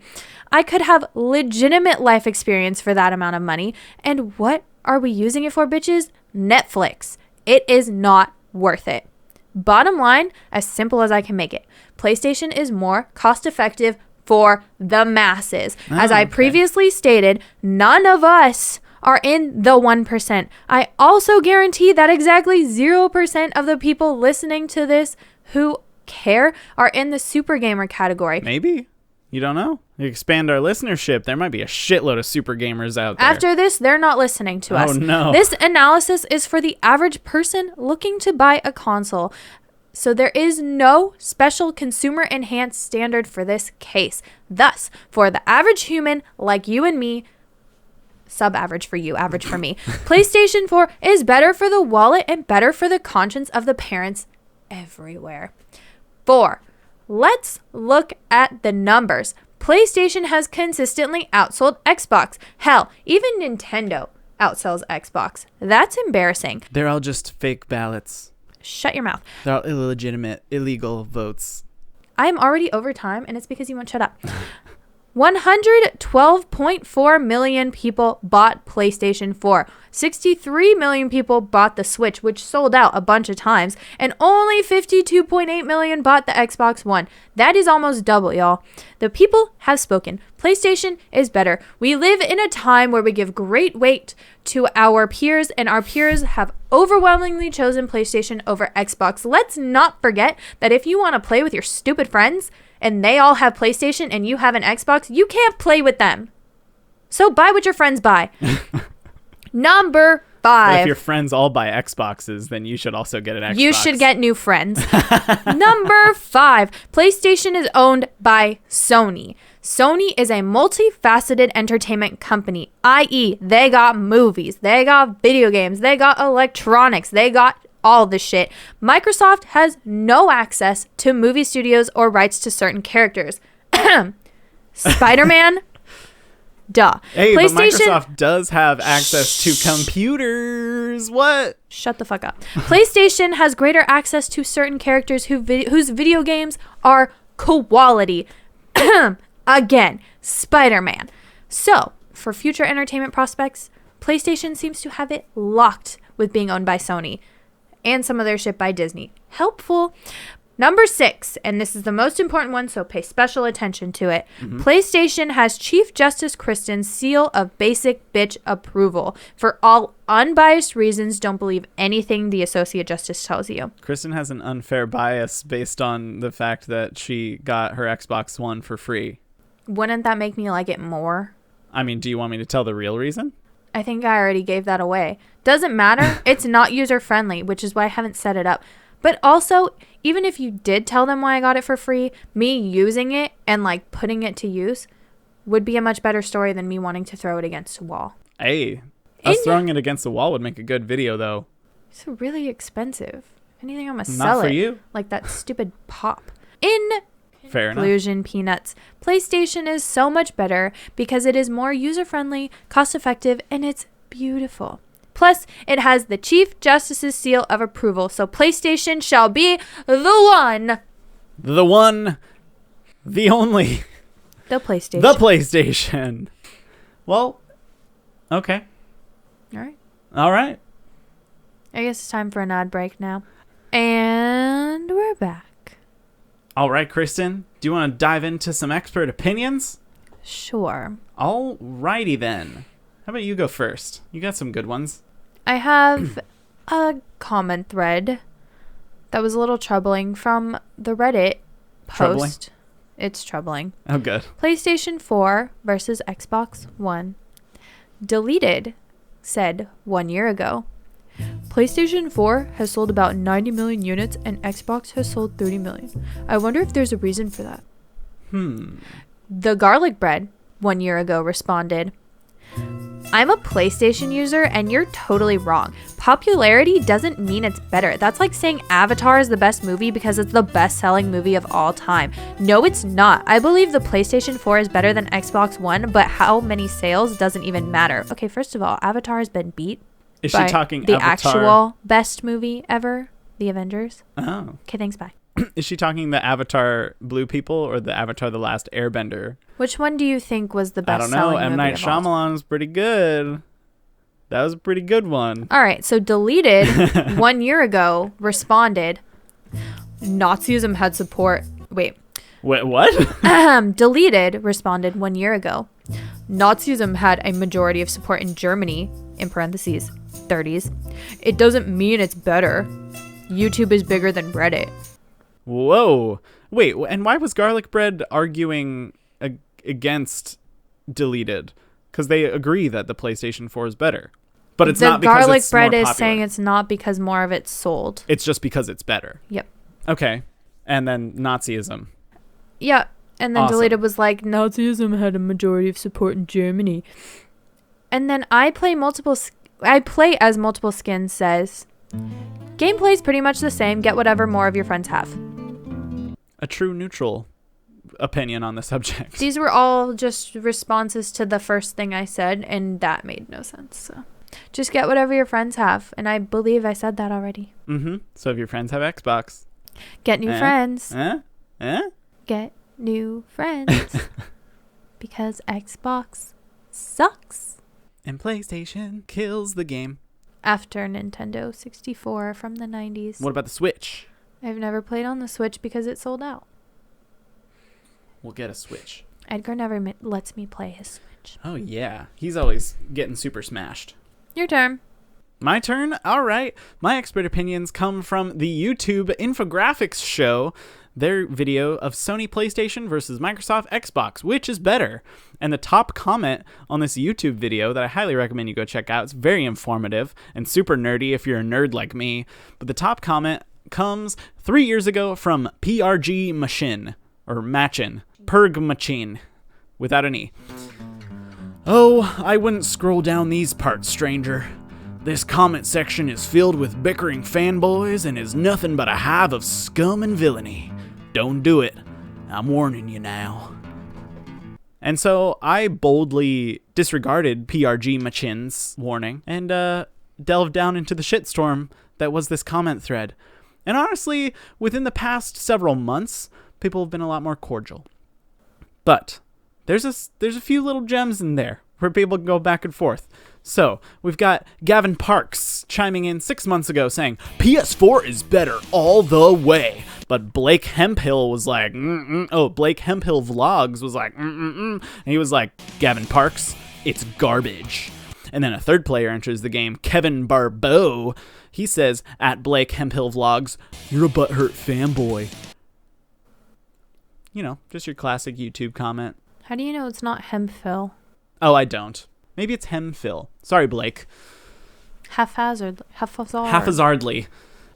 I could have legitimate life experience for that amount of money. And what are we using it for, bitches? Netflix. It is not worth it. Bottom line, as simple as I can make it, PlayStation is more cost effective for the masses. As I previously stated, none of us are in the 1%. I also guarantee that exactly 0% of the people listening to this who care are in the super gamer category.
Maybe. You don't know. You expand our listenership. There might be a shitload of super gamers out there.
After this, they're not listening to us.
Oh, no.
This analysis is for the average person looking to buy a console. So there is no special consumer enhanced standard for this case. Thus, for the average human like you and me, sub-average for you, average for me, PlayStation 4 is better for the wallet and better for the conscience of the parents everywhere. 4. Let's look at the numbers. PlayStation has consistently outsold Xbox. Hell, even Nintendo outsells Xbox. That's embarrassing.
They're all just fake ballots.
Shut your mouth.
They're all illegitimate, illegal votes.
I am already over time, and it's because you won't shut up. 112.4 million people bought PlayStation 4. 63 million people bought the Switch, which sold out a bunch of times. And only 52.8 million bought the Xbox One. That is almost double, y'all. The people have spoken. PlayStation is better. We live in a time where we give great weight to our peers, and our peers have overwhelmingly chosen PlayStation over Xbox. Let's not forget that if you want to play with your stupid friends, and they all have PlayStation and you have an Xbox, you can't play with them. So buy what your friends buy. Number 5.
But if your friends all buy Xboxes, then you should also get an Xbox.
You should get new friends. Number 5. PlayStation is owned by Sony. Sony is a multifaceted entertainment company, i.e. they got movies, they got video games, they got electronics, they got all the shit. Microsoft has no access to movie studios or rights to certain characters. Spider-Man? Duh.
Hey, but Microsoft does have access to computers. What?
Shut the fuck up. PlayStation has greater access to certain characters whose video games are quality. Again, Spider-Man. So, for future entertainment prospects, PlayStation seems to have it locked with being owned by Sony. And some of their shit by Disney. Helpful. Number 6, and this is the most important one, so pay special attention to it. Mm-hmm. PlayStation has Chief Justice Kristen's seal of basic bitch approval. For all unbiased reasons, don't believe anything the Associate Justice tells you.
Kristen has an unfair bias based on the fact that she got her Xbox One for free.
Wouldn't that make me like it more?
I mean, do you want me to tell the real reason?
I think I already gave that away. Doesn't matter. It's not user-friendly, which is why I haven't set it up. But also, even if you did tell them why I got it for free, me using it and like putting it to use would be a much better story than me wanting to throw it against a wall.
Hey, us throwing it against the wall would make a good video, though.
It's really expensive. If anything, I'm going to sell it.
Not for you.
Like that stupid pop. In
Fair
conclusion,
enough.
Peanuts, PlayStation is so much better because it is more user-friendly, cost-effective, and it's beautiful. Plus, it has the Chief Justice's seal of approval, so PlayStation shall be the one.
The one. The only.
The PlayStation.
The PlayStation. Well, okay.
All right.
All right.
I guess it's time for an ad break now. And we're back.
All right, Kristen. Do you want to dive into some expert opinions?
Sure.
All righty then. How about you go first? You got some good ones.
I have a comment thread that was a little troubling from the Reddit post.
Troubling?
It's troubling.
Oh, good.
PlayStation 4 versus Xbox One. Deleted said 1 year ago, PlayStation 4 has sold about 90 million units and Xbox has sold 30 million. I wonder if there's a reason for that. The Garlic Bread 1 year ago responded, I'm a PlayStation user and you're totally wrong. Popularity doesn't mean it's better. That's like saying Avatar is the best movie because it's the best-selling movie of all time. No, it's not. I believe the PlayStation 4 is better than Xbox One, but how many sales doesn't even matter. Okay, first of all, Avatar has been beat.
Is she talking
the
Avatar?
Actual best movie ever? The Avengers?
Oh.
Okay, thanks, bye.
Is she talking the Avatar Blue People or the Avatar The Last Airbender?
Which one do you think was the best selling movie?
I don't know. M. Night Shyamalan was pretty good. That was a pretty good one.
All right. So Deleted 1 year ago responded, Nazism had support. Wait,
what?
Deleted responded 1 year ago. Nazism had a majority of support in Germany, in parentheses, 30s. It doesn't mean it's better. YouTube is bigger than Reddit.
Whoa. Wait, and why was Garlic Bread arguing against Deleted? Because they agree that the PlayStation 4 is better. But it's not because it's more popular.
Garlic Bread is saying it's not because more of it's sold.
It's just because it's better.
Yep.
Okay. And then Nazism.
Yeah. And then
Awesome.
Deleted was like, Nazism had a majority of support in Germany. And then I play as Multiple Skins says, gameplay is pretty much the same. Get whatever more of your friends have.
A true neutral opinion on the subject.
These were all just responses to the first thing I said, and that made no sense. So just get whatever your friends have. And I believe I said that already.
Mm-hmm. So if your friends have Xbox.
Get new friends.
Get
Get new friends. Because Xbox sucks.
And PlayStation kills the game.
After Nintendo 64 from the 90s.
What about the Switch?
I've never played on the Switch because it sold out.
We'll get a Switch.
Edgar never lets me play his Switch.
Oh, yeah. He's always getting super smashed.
Your turn.
My turn? All right. My expert opinions come from the YouTube infographics show, their video of Sony PlayStation versus Microsoft Xbox, which is better. And the top comment on this YouTube video that I highly recommend you go check out, it's very informative and super nerdy if you're a nerd like me, but the top comment comes 3 years ago from PRG Machin, or Machin, Perg Machin, without an E. Oh, I wouldn't scroll down these parts, stranger. This comment section is filled with bickering fanboys and is nothing but a hive of scum and villainy. Don't do it. I'm warning you now. And so I boldly disregarded PRG Machin's warning and delved down into the shitstorm that was this comment thread. And honestly, within the past several months, people have been a lot more cordial. But there's a few little gems in there where people can go back and forth. So, we've got Gavin Parks chiming in 6 months ago saying, PS4 is better all the way. But Blake Hemphill was like, Blake Hemphill Vlogs was like, And he was like, Gavin Parks, it's garbage. And then a third player enters the game, Kevin Barbeau. He says, at Blake Hemphill Vlogs, you're a butthurt fanboy. You know, just your classic YouTube comment.
How do you know it's not Hemphill?
Oh, I don't. Maybe it's Hemphill. Sorry, Blake. Haphazardly.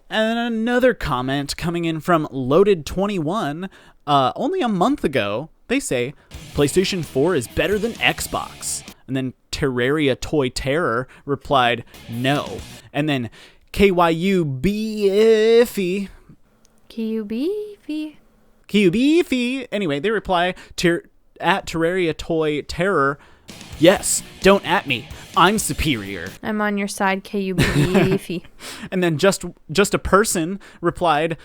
And another comment coming in from Loaded21. Only a month ago, they say, PlayStation 4 is better than Xbox. And then Terraria Toy Terror replied, no. And then KYU Beefy. Anyway, they reply at Terraria Toy Terror, yes, don't at me. I'm superior.
I'm on your side, KUB.
And then just a person replied,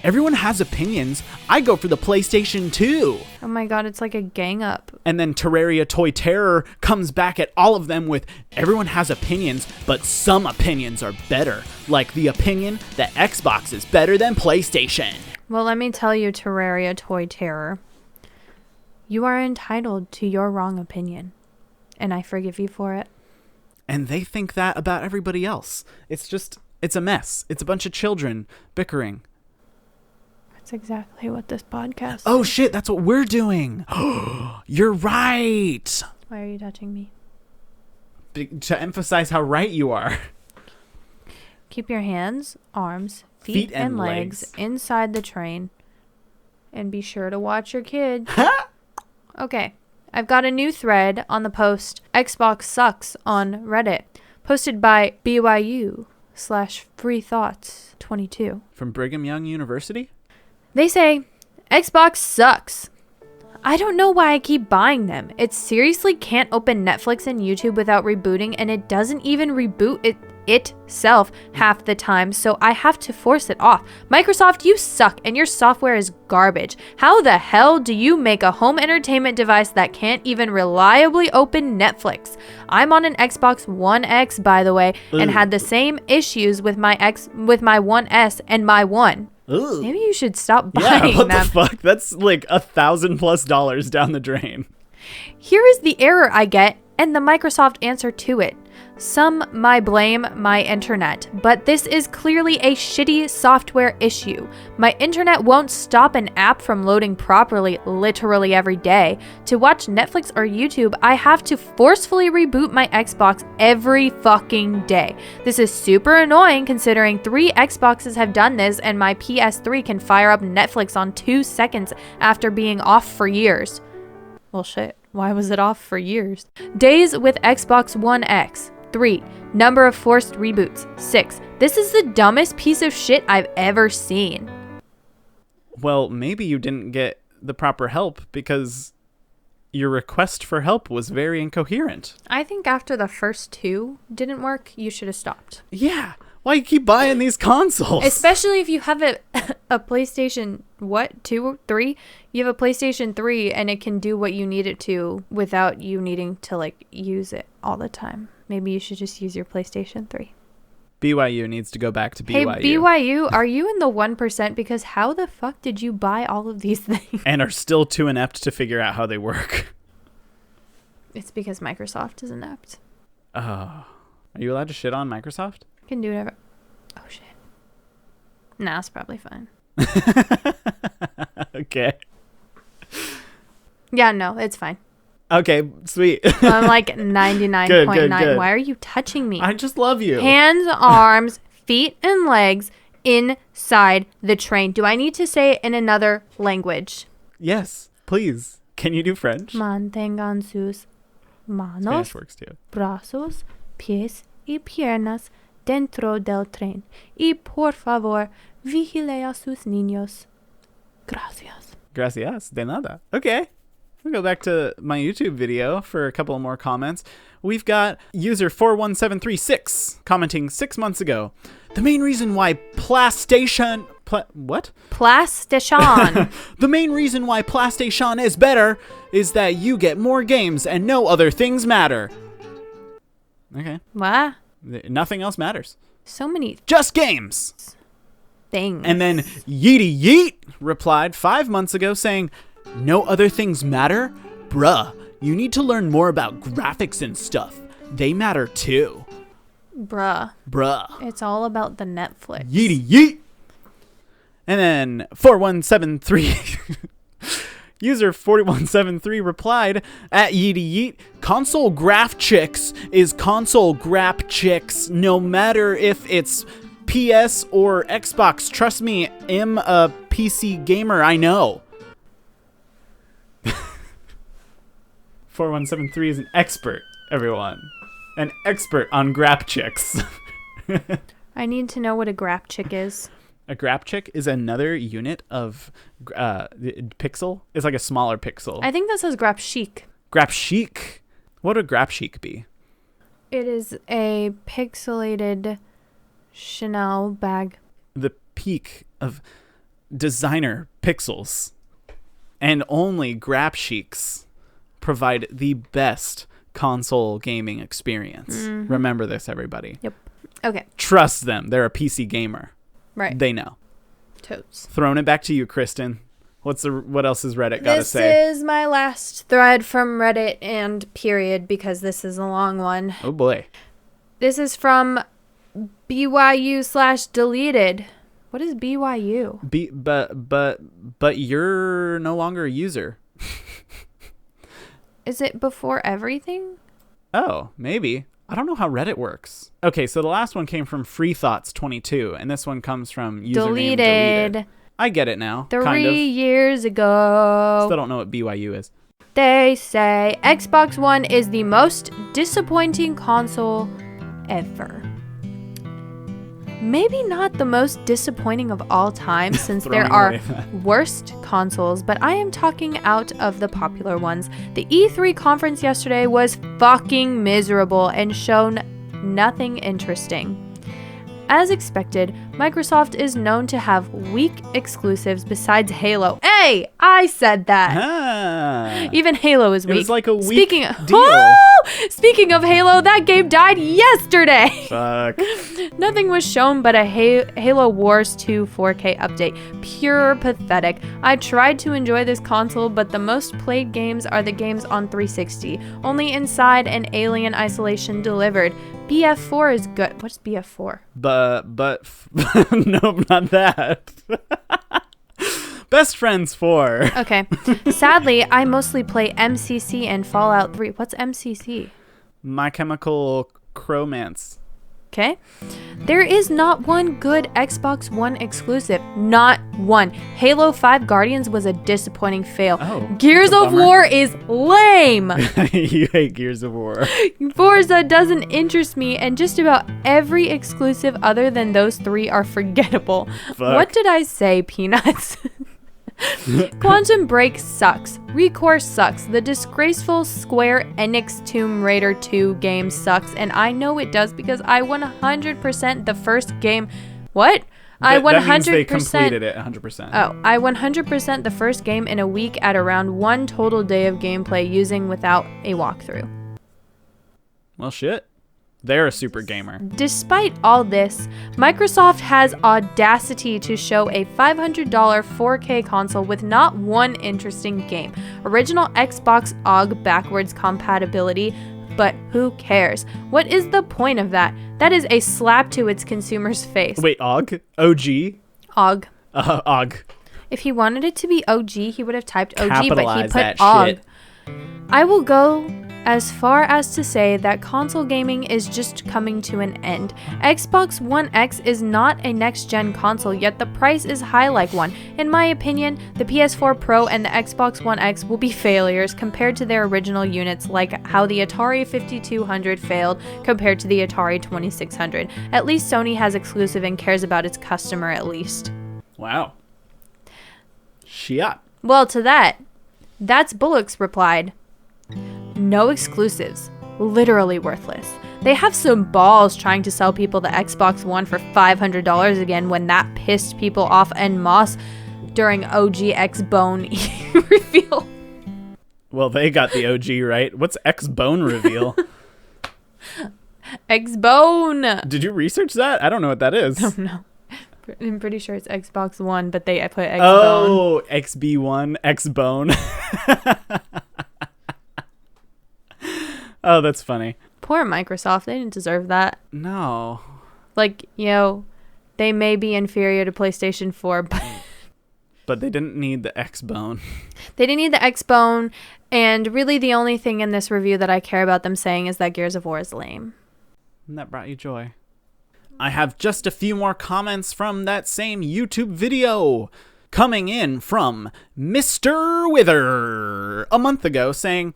everyone has opinions. I go for the PlayStation 2.
Oh my god, it's like a gang up.
And then Terraria Toy Terror comes back at all of them with, everyone has opinions, but some opinions are better. Like the opinion that Xbox is better than PlayStation.
Well, let me tell you, Terraria Toy Terror. You are entitled to your wrong opinion. And I forgive you for it.
And they think that about everybody else. It's a mess. It's a bunch of children bickering.
That's exactly what this podcast is.
Oh shit, that's what we're doing. You're right.
Why are you touching me?
To emphasize how right you are.
Keep your hands, arms, feet and legs inside the train. And be sure to watch your kid. Okay. I've got a new thread on the post Xbox Sucks on Reddit, posted by BYU/FreeThoughts22.
From Brigham Young University?
They say, Xbox sucks. I don't know why I keep buying them. It seriously can't open Netflix and YouTube without rebooting, and it doesn't even reboot itself half the time, so I have to force it off. Microsoft, you suck, and your software is garbage. How the hell do you make a home entertainment device that can't even reliably open Netflix? I'm on an Xbox One X, by the way, and had the same issues with my One S and my One.
Ugh.
Maybe you should stop buying
them.
them.
The fuck? That's like $1,000+ down the drain.
Here is the error I get and the Microsoft answer to it. Some might blame my internet, but this is clearly a shitty software issue. My internet won't stop an app from loading properly literally every day. To watch Netflix or YouTube, I have to forcefully reboot my Xbox every fucking day. This is super annoying considering 3 Xboxes have done this and my PS3 can fire up Netflix on 2 seconds after being off for years. Well, shit. Why was it off for years? Days with Xbox One X. 3. Number of forced reboots. 6. This is the dumbest piece of shit I've ever seen.
Well, maybe you didn't get the proper help because your request for help was very incoherent.
I think after the first 2 didn't work, you should have stopped.
Yeah. Why you keep buying these consoles?
Especially if you have a PlayStation what, 2 or 3? You have a PlayStation 3 and it can do what you need it to without you needing to like use it all the time. Maybe you should just use your PlayStation 3.
BYU needs to go back to BYU.
Hey, BYU, are you in the 1%? Because how the fuck did you buy all of these things?
And are still too inept to figure out how they work.
It's because Microsoft is inept.
Oh. Are you allowed to shit on Microsoft?
Can do whatever. Oh, shit. Nah, it's probably fine.
Okay.
Yeah, no, it's fine.
Okay, sweet.
I'm like 99.9.
Good.
Why are you touching me?
I just love you.
Hands, arms, feet, and legs inside the train. Do I need to say it in another language?
Yes, please. Can you do French?
Mantengan sus manos,
Spanish works too.
brazos, pies y piernas dentro del tren. Y por favor, vigile a sus niños. Gracias.
Gracias. De nada. Okay. We'll go back to my YouTube video for a couple more comments. We've got user 41736 commenting 6 months ago. The main reason why PlayStation... what?
PlayStation.
The main reason why PlayStation is better is that you get more games and no other things matter. Okay.
What?
Nothing else matters.
So many
Just games.
things.
And then Yeety Yeet replied 5 months ago saying, no other things matter? Bruh, you need to learn more about graphics and stuff. They matter too.
Bruh. It's all about the Netflix.
Yeety Yeet. And then 4173 user 4173 replied at Yeety Yeet, console graph chicks is console grap chicks no matter if it's PS or Xbox. Trust me, I'm a PC gamer, I know. 4173 is an expert, everyone. An expert on grap chicks.
I need to know what a grap chick is.
A grap chick is another unit of pixel. It's like a smaller pixel.
I think that says grap chic.
Grap chic. What would grap chic be?
It is a pixelated Chanel bag.
The peak of designer pixels. And only grap chics provide the best console gaming experience. Mm-hmm. Remember this, everybody.
Yep. Okay.
Trust them. They're a PC gamer.
Right.
They know.
Totes.
Throwing it back to you, Kristen. What else has Reddit got to say?
This is my last thread from Reddit and period because this is a long one.
Oh boy.
This is from BYU/deleted. What is BYU?
But you're no longer a user.
Is it before everything?
Oh, maybe. I don't know how Reddit works. Okay, so the last one came from FreeThoughts22, and this one comes from username deleted. I get it now.
3
kind of.
years ago.
Still don't know what BYU is.
They say Xbox One is the most disappointing console ever. Maybe not the most disappointing of all time since there are worst consoles, but I am talking out of the popular ones. The E3 conference yesterday was fucking miserable and shown nothing interesting. As expected, Microsoft is known to have weak exclusives besides Halo. Hey, I said that.
Ah.
Even Halo is weak.
It was like a weak deal.
Speaking of Halo, that game died yesterday.
Fuck.
Nothing was shown but a Halo Wars 2 4K update. Pure pathetic. I tried to enjoy this console, but the most played games are the games on 360. Only Inside and Alien Isolation delivered. BF4 is good. What's BF4?
But nope, not that. Best Friends 4.
Okay. Sadly, I mostly play MCC and Fallout 3. What's MCC?
My Chemical Romance.
Okay. There is not one good Xbox One exclusive. Not one. Halo 5 Guardians was a disappointing fail.
Oh,
Gears of War is lame.
You hate Gears of War.
Forza doesn't interest me, and just about every exclusive other than those 3 are forgettable.
Fuck.
What did I say, Peanuts? Quantum Break sucks. Recourse sucks. The disgraceful Square Enix Tomb Raider 2 game sucks, and I know it does because I 100% the first game. What? I 100%.
That means they completed it 100%.
Oh, I 100% the first game in a week at around 1 total day of gameplay using without a walkthrough.
Well, shit. They're a super gamer.
Despite all this, Microsoft has audacity to show a $500 4K console with not one interesting game. Original Xbox OG backwards compatibility, but who cares? What is the point of that? That is a slap to its consumer's face.
Wait, OG? OG?
OG.
OG.
If he wanted it to be OG, he would have typed OG,
Capitalize
but he put
that
OG.
shit.
I will go as far as to say that console gaming is just coming to an end. Xbox One X is not a next-gen console, yet the price is high like one. In my opinion, the PS4 Pro and the Xbox One X will be failures compared to their original units, like how the Atari 5200 failed compared to the Atari 2600. At least Sony has exclusive and cares about its customer at least.
Wow. Shit.
Well, to that's Bullock's replied. No exclusives. Literally worthless. They have some balls trying to sell people the Xbox One for $500 again when that pissed people off en masse during OG X-Bone reveal.
Well, they got the OG right. What's X-Bone reveal?
X-Bone!
Did you research that? I don't know what that is.
Oh, no. I'm pretty sure it's Xbox One, but they put X-Bone.
Oh, XB1, X-Bone. Oh, that's funny.
Poor Microsoft. They didn't deserve that.
No.
Like, they may be inferior to PlayStation 4, but...
But they didn't need the X-Bone.
They didn't need the X-Bone, and really the only thing in this review that I care about them saying is that Gears of War is lame.
And that brought you joy. I have just a few more comments from that same YouTube video. Coming in from Mr. Wither a month ago saying,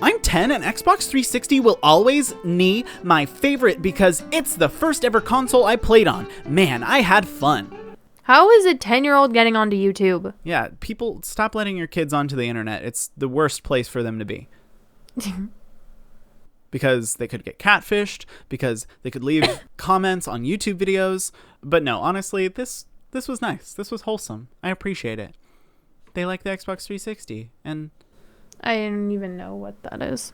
I'm 10 and Xbox 360 will always be my favorite because it's the first ever console I played on. Man, I had fun.
How is a 10-year-old getting onto YouTube?
Yeah, people, stop letting your kids onto the internet. It's the worst place for them to be. Because they could get catfished, because they could leave comments on YouTube videos. But no, honestly, this was nice. This was wholesome. I appreciate it. They like the Xbox 360, and
I didn't even know what that is.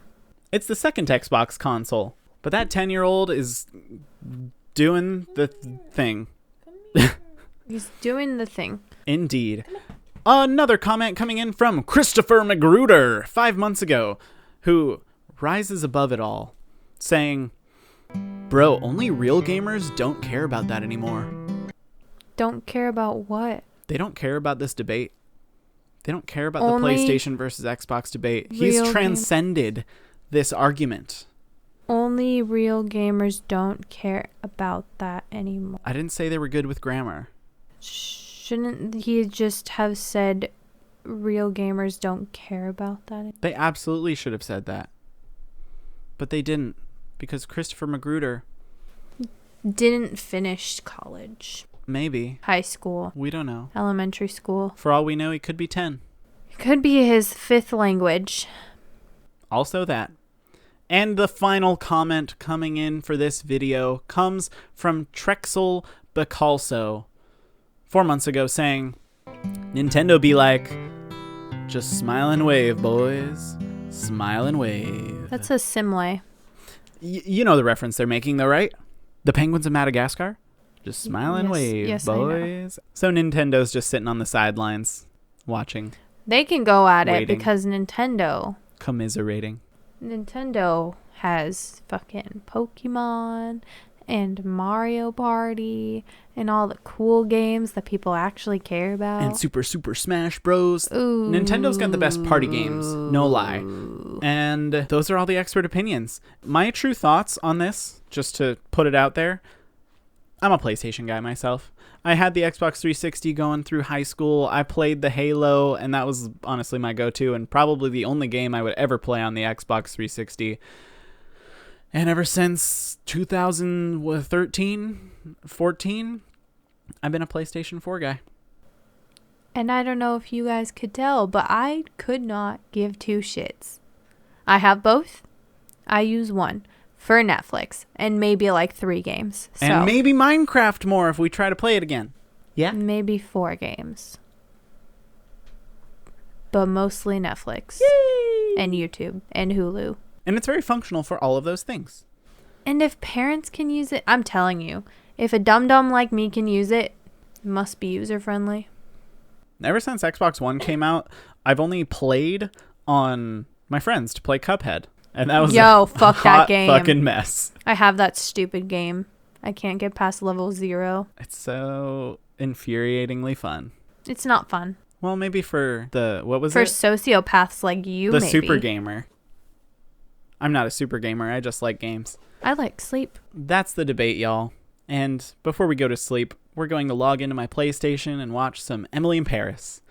it's the second Xbox console. But that 10-year-old is doing the thing.
He's doing the thing.
Indeed. Another comment coming in from Christopher Magruder 5 months ago, who rises above it all, saying, Bro, only real gamers don't care about that anymore.
Don't care about what?
They don't care about this debate. They don't care about
Only
the PlayStation versus Xbox debate. He's
real
transcended this argument.
Only real gamers don't care about that anymore.
I didn't say they were good with grammar.
Shouldn't he just have said real gamers don't care about that?
They absolutely should have said that. But they didn't, because Christopher Magruder...
Didn't finish college.
Maybe.
High school.
We don't know.
Elementary school.
For all we know, he could be 10.
Could be his fifth language.
Also that. And the final comment coming in for this video comes from Trexel Bacalso 4 months ago saying, Nintendo be like, just smile and wave, boys. Smile and wave.
That's a simile.
You know the reference they're making, though, right? The penguins of Madagascar? Just smile and wave,
yes,
boys. So Nintendo's just sitting on the sidelines, watching.
They can go at
Waiting.
it because Nintendo has fucking Pokemon and Mario Party and all the cool games that people actually care about.
And Super Smash Bros.
Ooh.
Nintendo's got the best party games, no lie. And those are all the expert opinions. My true thoughts on this, just to put it out there, I'm a PlayStation guy myself. I had the Xbox 360 going through high school. I played the Halo, and that was honestly my go-to and probably the only game I would ever play on the Xbox 360. And ever since 2013, 14, I've been a PlayStation 4 guy.
And I don't know if you guys could tell, but I could not give two shits. I have both. I use one for Netflix and maybe like 3 games. So.
And maybe Minecraft more if we try to play it again. Yeah.
Maybe 4 games. But mostly Netflix.
Yay!
And YouTube and Hulu.
And it's very functional for all of those things.
And if parents can use it, I'm telling you, if a dum-dum like me can use it, it must be user-friendly.
Ever since Xbox One came out, I've only played on my friends to play Cuphead. And that was
fuck
hot
that game.
Fucking mess.
I have that stupid game. I can't get past level 0.
It's so infuriatingly fun.
It's not fun.
Well, maybe for the, what was
for
it?
Sociopaths like you,
the
maybe.
super gamer. I'm not a super gamer. I just like games.
I like sleep.
That's the debate, y'all. And before we go to sleep, we're going to log into my PlayStation and watch some Emily in Paris.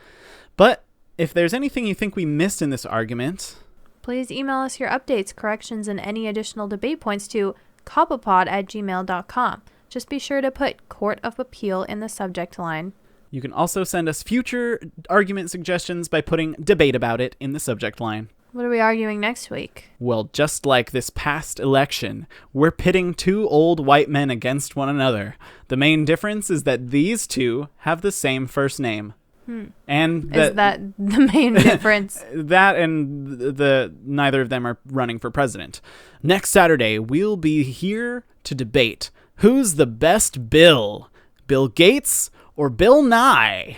But if there's anything you think we missed in this argument,
please email us your updates, corrections, and any additional debate points to CoPOPod@gmail.com. Just be sure to put Court of Appeal in the subject line.
You can also send us future argument suggestions by putting debate about it in the subject line.
What are we arguing next week?
Well, just like this past election, we're pitting 2 old white men against one another. The main difference is that these 2 have the same first name. And
is that the main difference?
That and the neither of them are running for president. Next Saturday, we'll be here to debate who's the best Bill Gates or Bill Nye.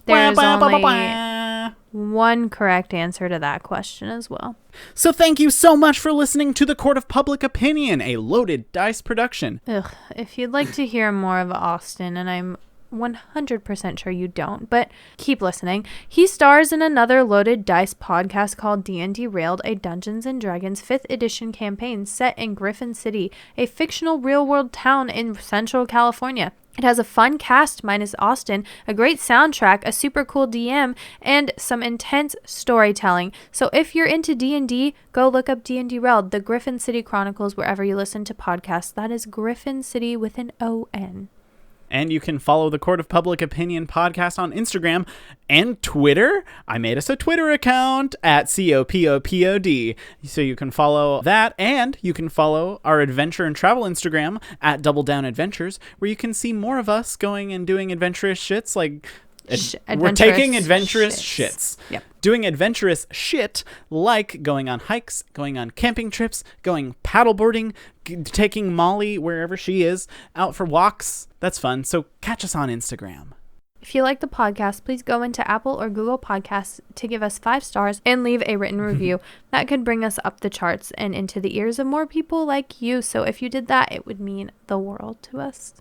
There's only one correct answer to that question as well.
So thank you so much for listening to The Court of Public Opinion, a Loaded Dice production.
Ugh, if you'd like to hear more of Austin, and I'm 100% sure you don't, but keep listening. He stars in another Loaded Dice podcast called D&Derailed, a Dungeons & Dragons 5th edition campaign set in Griffon City, a fictional real-world town in Central California. It has a fun cast minus Austin, a great soundtrack, a super cool DM, and some intense storytelling. So if you're into D&D, go look up D&Derailed, the Griffon City Chronicles, wherever you listen to podcasts. That is Griffon City with an O-N.
And you can follow the Court of Public Opinion podcast on Instagram and Twitter. I made us a Twitter account at CoPOPod. So you can follow that, and you can follow our adventure and travel Instagram at Double Down Adventures, where you can see more of us going and doing adventurous shits like... we're taking adventurous shits.
Yep.
Doing adventurous shit like going on hikes, going on camping trips, going paddleboarding, taking Molly wherever she is out for walks. That's fun. So catch us on Instagram.
If you like the podcast, please go into Apple or Google Podcasts to give us 5 stars and leave a written review. That could bring us up the charts and into the ears of more people like you. So if you did that, it would mean the world to us.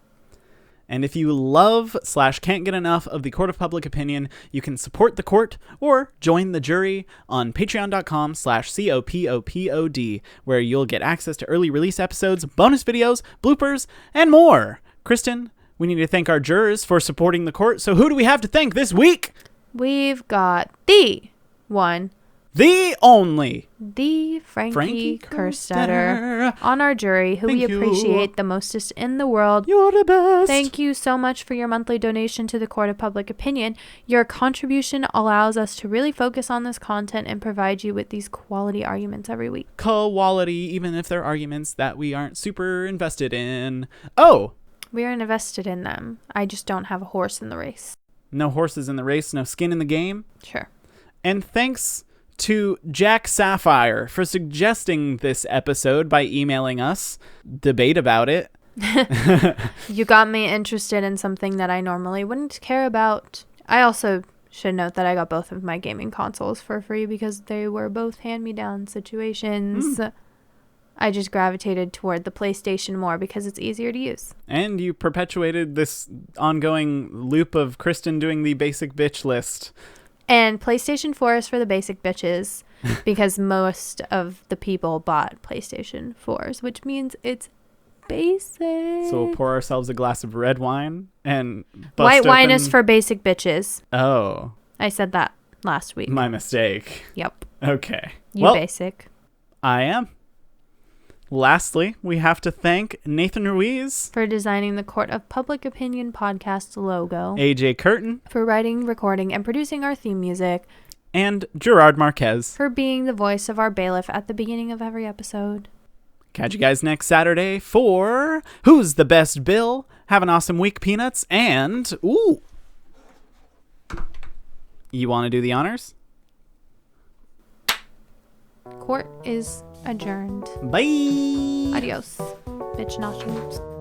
And if you love / can't get enough of the Court of Public Opinion, you can support the court or join the jury on patreon.com /CoPOPod, where you'll get access to early release episodes, bonus videos, bloopers, and more. Kristen, we need to thank our jurors for supporting the court. So who do we have to thank this week?
We've got the one,
the only,
the Frankie Kerstetter on our jury, who we appreciate the mostest in the world.
You're the best.
Thank you so much for your monthly donation to the Court of Public Opinion. Your contribution allows us to really focus on this content and provide you with these quality arguments every week.
Quality, even if they're arguments that we aren't super invested in. Oh!
We are invested in them. I just don't have a horse in the race.
No horses in the race, no skin in the game.
Sure.
And thanks to Jack Sapphire for suggesting this episode by emailing us. Debate about it.
You got me interested in something that I normally wouldn't care about. I also should note that I got both of my gaming consoles for free because they were both hand-me-down situations. I just gravitated toward the PlayStation more because it's easier to use.
And you perpetuated this ongoing loop of Kristen doing the basic bitch list.
And PlayStation 4 is for the basic bitches because most of the people bought PlayStation 4s, which means it's basic.
So we'll pour ourselves a glass of red wine and bust
White wine
open...
is for basic bitches.
Oh.
I said that last week.
My mistake.
Yep.
Okay.
You basic.
I am. Lastly, we have to thank Nathen Ruiz
for designing the Court of Public Opinion podcast logo,
AJ Curtin
for writing, recording, and producing our theme music,
and Gerard Marquez
for being the voice of our bailiff at the beginning of every episode.
Catch you guys next Saturday for Who's the Best Bill Have an awesome week, Peanuts. And, ooh, you want to do the honors?
Court is adjourned.
Bye.
Adios, bitch nachos.